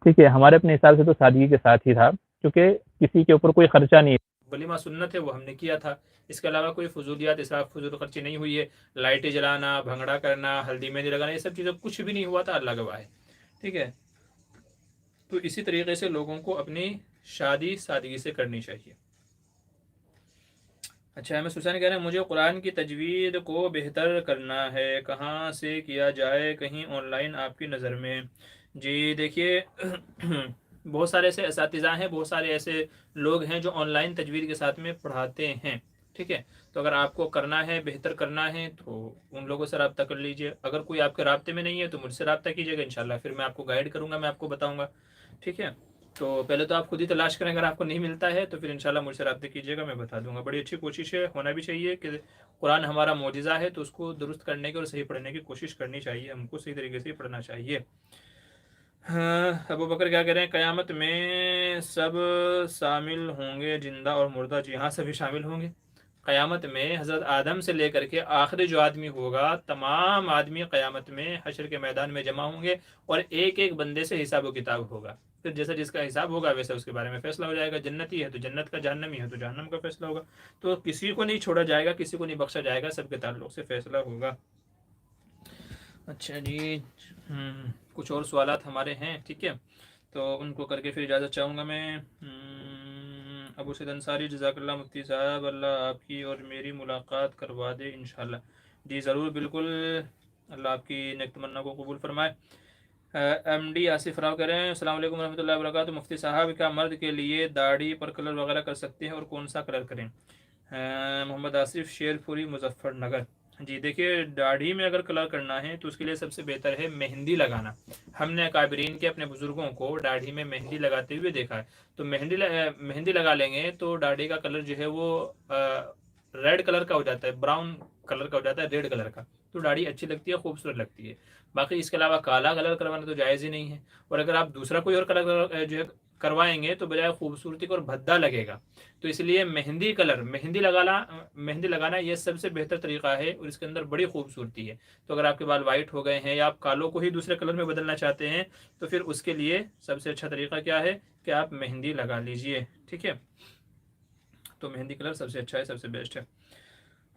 ٹھیک ہے، ہمارے اپنے حساب سے تو سادگی کے ساتھ ہی تھا، کیونکہ کسی کے اوپر کوئی خرچہ نہیں ہے، ولیمہ سنت ہے وہ ہم نے کیا تھا، اس کے علاوہ کوئی فضولیات اسراف فضول خرچی نہیں ہوئی ہے، لائٹیں جلانا، بھنگڑا کرنا، ہلدی مہندی لگانا، یہ سب چیزیں کچھ بھی نہیں ہوا تھا، اللہ گواہ ہے، ٹھیک ہے، تو اسی طریقے سے لوگوں کو اپنی شادی سادگی سے کرنی چاہیے۔ اچھا احمد سلطان کہہ رہے ہیں مجھے قرآن کی تجوید کو بہتر کرنا ہے، کہاں سے کیا جائے، کہیں آن لائن آپ کی نظر میں؟ جی دیکھیے بہت سارے ایسے اساتذہ ہیں، بہت سارے ایسے لوگ ہیں جو آن لائن تجوید کے ساتھ میں پڑھاتے ہیں، ٹھیک ہے، تو اگر آپ کو کرنا ہے، بہتر کرنا ہے تو ان لوگوں سے رابطہ کر لیجئے، اگر کوئی آپ کے رابطے میں نہیں ہے تو مجھ سے رابطہ کیجیے گا، انشاءاللہ پھر میں آپ کو گائیڈ کروں گا، میں آپ کو بتاؤں گا، ٹھیک ہے، تو پہلے تو آپ خود ہی تلاش کریں، اگر آپ کو نہیں ملتا ہے تو پھر انشاءاللہ مجھ سے رابطے کیجیے گا، میں بتا دوں گا، بڑی اچھی کوشش ہے، ہونا بھی چاہیے کہ قرآن ہمارا معجزہ ہے تو اس کو درست کرنے کی اور صحیح پڑھنے کی کوشش کرنی چاہیے، ہم کو صحیح طریقے سے پڑھنا چاہیے۔ ہاں ابو بکر کیا کہہ رہے ہیں، قیامت میں سب شامل ہوں گے زندہ اور مردہ؟ جی ہاں سبھی شامل ہوں گے، قیامت میں حضرت آدم سے لے کر کے آخری جو آدمی ہوگا تمام آدمی قیامت میں حشر کے میدان میں جمع ہوں گے، اور ایک ایک بندے سے حساب و کتاب ہوگا، پھر جیسا جس کا حساب ہوگا ویسا اس کے بارے میں فیصلہ ہو جائے گا، جنتی ہے تو جنت کا، جہنمی ہے تو جہنم کا فیصلہ ہوگا، تو کسی کو نہیں چھوڑا جائے گا، کسی کو نہیں بخشا جائے گا، سب کے تعلق سے فیصلہ ہوگا۔ اچھا جی کچھ اور سوالات ہمارے ہیں، ٹھیک ہے، تو ان کو کر کے پھر اجازت چاہوں گا میں۔ ابو سید انصاری جزاک اللہ مفتی صاحب، اللہ آپ کی اور میری ملاقات کروا دے انشاءاللہ، جی ضرور بالکل، اللہ آپ کی نیک تمنا کو قبول فرمائے۔ ایم ڈی آصف راؤ کہہ رہے ہیں السلام علیکم ورحمۃ اللہ وبرکاتہ، مفتی صاحب کیا مرد کے لیے داڑھی پر کلر وغیرہ کر سکتے ہیں اور کون سا کلر کریں؟ محمد آصف شیر پوری مظفر نگر، جی دیکھیے داڑھی میں اگر کلر کرنا ہے تو اس کے لیے سب سے بہتر ہے مہندی لگانا، ہم نے اکابرین کے اپنے بزرگوں کو داڑھی میں مہندی لگاتے ہوئے دیکھا ہے، تو مہندی لگا لیں گے تو داڑھی کا کلر جو ہے وہ ریڈ کلر کا ہو جاتا ہے، براؤن کلر کا ہو جاتا ہے، ریڈ کلر کا، تو داڑھی اچھی لگتی ہے، خوبصورت لگتی ہے، باقی اس کے علاوہ کالا کلر کروانا تو جائز ہی نہیں ہے، اور اگر آپ دوسرا کوئی اور کلر جو ہے کروائیں گے تو بجائے خوبصورتی کو اور بھدا لگے گا، تو اس لیے مہندی کلر، مہندی لگانا یہ سب سے بہتر طریقہ ہے، اور اس کے اندر بڑی خوبصورتی ہے، تو اگر آپ کے بال وائٹ ہو گئے ہیں یا آپ کالوں کو ہی دوسرے کلر میں بدلنا چاہتے ہیں تو پھر اس کے لیے سب سے اچھا طریقہ کیا ہے کہ آپ مہندی لگا لیجئے، ٹھیک ہے، تو مہندی کلر سب سے اچھا ہے، سب سے بیسٹ ہے۔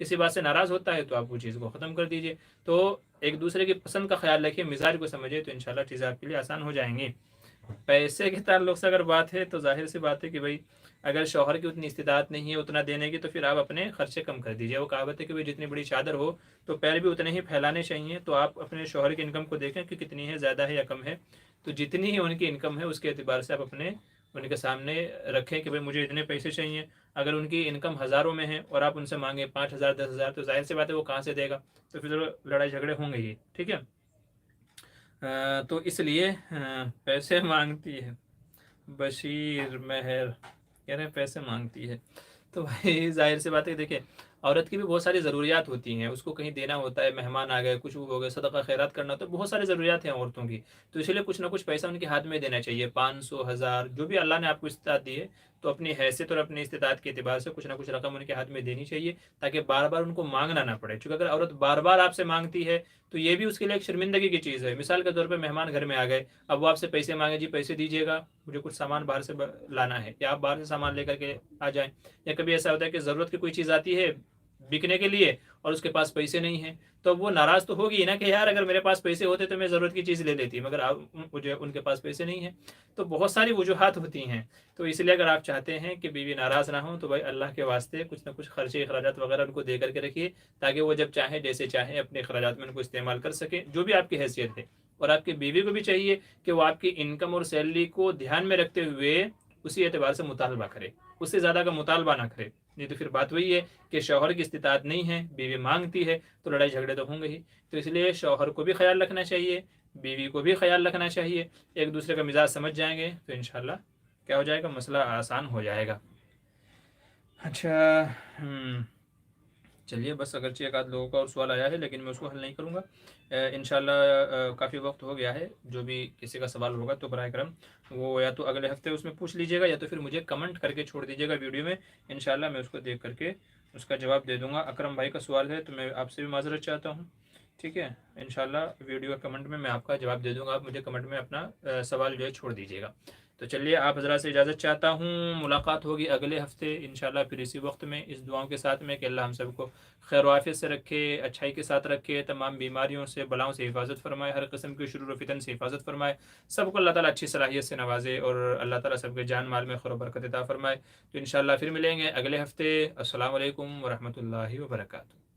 کسی بات سے ناراض ہوتا ہے تو آپ وہ چیز کو ختم کر دیجیے. تو ایک دوسرے کی پسند کا خیال رکھیے, مزاج کو سمجھیے, تو انشاءاللہ چیزیں آپ کے لیے آسان ہو جائیں گی. پیسے کے تعلق سے اگر بات ہے تو ظاہر سی بات ہے کہ بھائی اگر شوہر کی اتنی استطاعت نہیں ہے اتنا دینے کی تو پھر آپ اپنے خرچے کم کر دیجیے. وہ کہاوت ہے کہ بھائی جتنی بڑی چادر ہو تو پیر بھی اتنے ہی پھیلانے چاہیے. تو آپ اپنے شوہر کی انکم کو دیکھیں کہ کتنی ہے, زیادہ ہے یا کم ہے. تو جتنی ہی ان کی انکم ہے اس کے اعتبار سے آپ اپنے ان کے سامنے رکھیں کہ بھائی مجھے اتنے پیسے چاہیے. اگر ان کی انکم ہزاروں میں ہے اور آپ ان سے مانگیں 5,000 10,000 تو ظاہر سی بات ہے وہ کہاں سے دے گا, تو پھر لڑائی جھگڑے ہوں گے ہی. ٹھیک ہے, تو اس لیے پیسے مانگتی ہے بشیر مہر, کہہ رہے ہیں پیسے مانگتی ہے. تو بھائی ظاہر سی بات ہے, دیکھیں عورت کی بھی بہت ساری ضروریات ہوتی ہیں, اس کو کہیں دینا ہوتا ہے, مہمان آ گئے, کچھ ہو گئے, صدقہ خیرات کرنا, تو بہت ساری ضروریات ہیں عورتوں کی. تو اسی لیے کچھ نہ کچھ پیسہ ان کے ہاتھ میں دینا چاہیے, 500 1000 جو بھی اللہ نے آپ کو استطاعت دی ہے, تو اپنی حیثیت اور اپنی استطاعت کے اعتبار سے کچھ نہ کچھ رقم ان کے ہاتھ میں دینی چاہیے, تاکہ بار بار ان کو مانگنا نہ پڑے. چونکہ اگر عورت بار بار آپ سے مانگتی ہے تو یہ بھی اس کے لیے ایک شرمندگی کی چیز ہے. مثال کے طور پہ مہمان گھر میں آ گئے, اب وہ آپ سے پیسے مانگے, جی پیسے دیجیے گا مجھے کچھ سامان باہر سے لانا ہے, یا آپ باہر سے سامان لے کر کے آ جائیں. یا کبھی ایسا ہوتا ہے کہ ضرورت کی کوئی چیز آتی ہے بکنے کے لیے اور اس کے پاس پیسے نہیں ہیں, تو وہ ناراض تو ہوگی نا کہ یار اگر میرے پاس پیسے ہوتے تو میں ضرورت کی چیز لے لیتی, مگر ان کے پاس پیسے نہیں ہیں. تو بہت ساری وجوہات ہوتی ہیں. تو اس لیے اگر آپ چاہتے ہیں کہ بیوی ناراض نہ ہو تو بھائی اللہ کے واسطے کچھ نہ کچھ خرچے اخراجات وغیرہ ان کو دے کر کے رکھیے, تاکہ وہ جب چاہیں جیسے چاہیں اپنے اخراجات میں ان کو استعمال کر سکیں جو بھی آپ کی حیثیت ہے. اور آپ کی بیوی کو بھی چاہیے کہ وہ آپ کی انکم اور سیلری کو دھیان میں رکھتے ہوئے اسی اعتبار سے مطالبہ کرے, اس سے زیادہ کا مطالبہ نہ کرے. نہیں تو پھر بات وہی ہے کہ شوہر کی استطاعت نہیں ہے, بیوی مانگتی ہے, تو لڑائی جھگڑے تو ہوں گے ہی. تو اس لیے شوہر کو بھی خیال رکھنا چاہیے, بیوی کو بھی خیال رکھنا چاہیے. ایک دوسرے کا مزاج سمجھ جائیں گے تو انشاءاللہ کیا ہو جائے گا, مسئلہ آسان ہو جائے گا. اچھا, چلیے بس اگرچہ ایک آدھ لوگوں کا اور سوال آیا ہے لیکن میں اس کو حل نہیں کروں گا. انشاءاللہ کافی وقت ہو گیا ہے. جو بھی کسی کا سوال ہوگا تو براہ کرم وہ یا تو اگلے ہفتے اس میں پوچھ لیجیے گا, یا تو پھر مجھے کمنٹ کر کے چھوڑ دیجیے گا ویڈیو میں. انشاءاللہ میں اس کو دیکھ کر کے اس کا جواب دے دوں گا. اکرم بھائی کا سوال ہے تو میں آپ سے بھی معذرت چاہتا ہوں. ٹھیک ہے, انشاءاللہ ویڈیو کا کمنٹ میں آپ کا جواب دے دوں گا. آپ مجھے کمنٹ میں اپنا سوال جو ہے چھوڑ دیجیے گا. تو چلیے آپ حضرات سے اجازت چاہتا ہوں. ملاقات ہوگی اگلے ہفتے انشاءاللہ پھر اسی وقت میں, اس دعاؤں کے ساتھ میں کہ اللہ ہم سب کو خیر و عافیت سے رکھے, اچھائی کے ساتھ رکھے, تمام بیماریوں سے بلاؤں سے حفاظت فرمائے, ہر قسم کے شرور و فتن سے حفاظت فرمائے. سب کو اللہ تعالیٰ اچھی صلاحیت سے نوازے اور اللہ تعالیٰ سب کے جان مال میں خیر و برکت عطا فرمائے. تو انشاءاللہ پھر ملیں گے اگلے ہفتے. السلام علیکم ورحمۃ اللہ وبرکاتہ.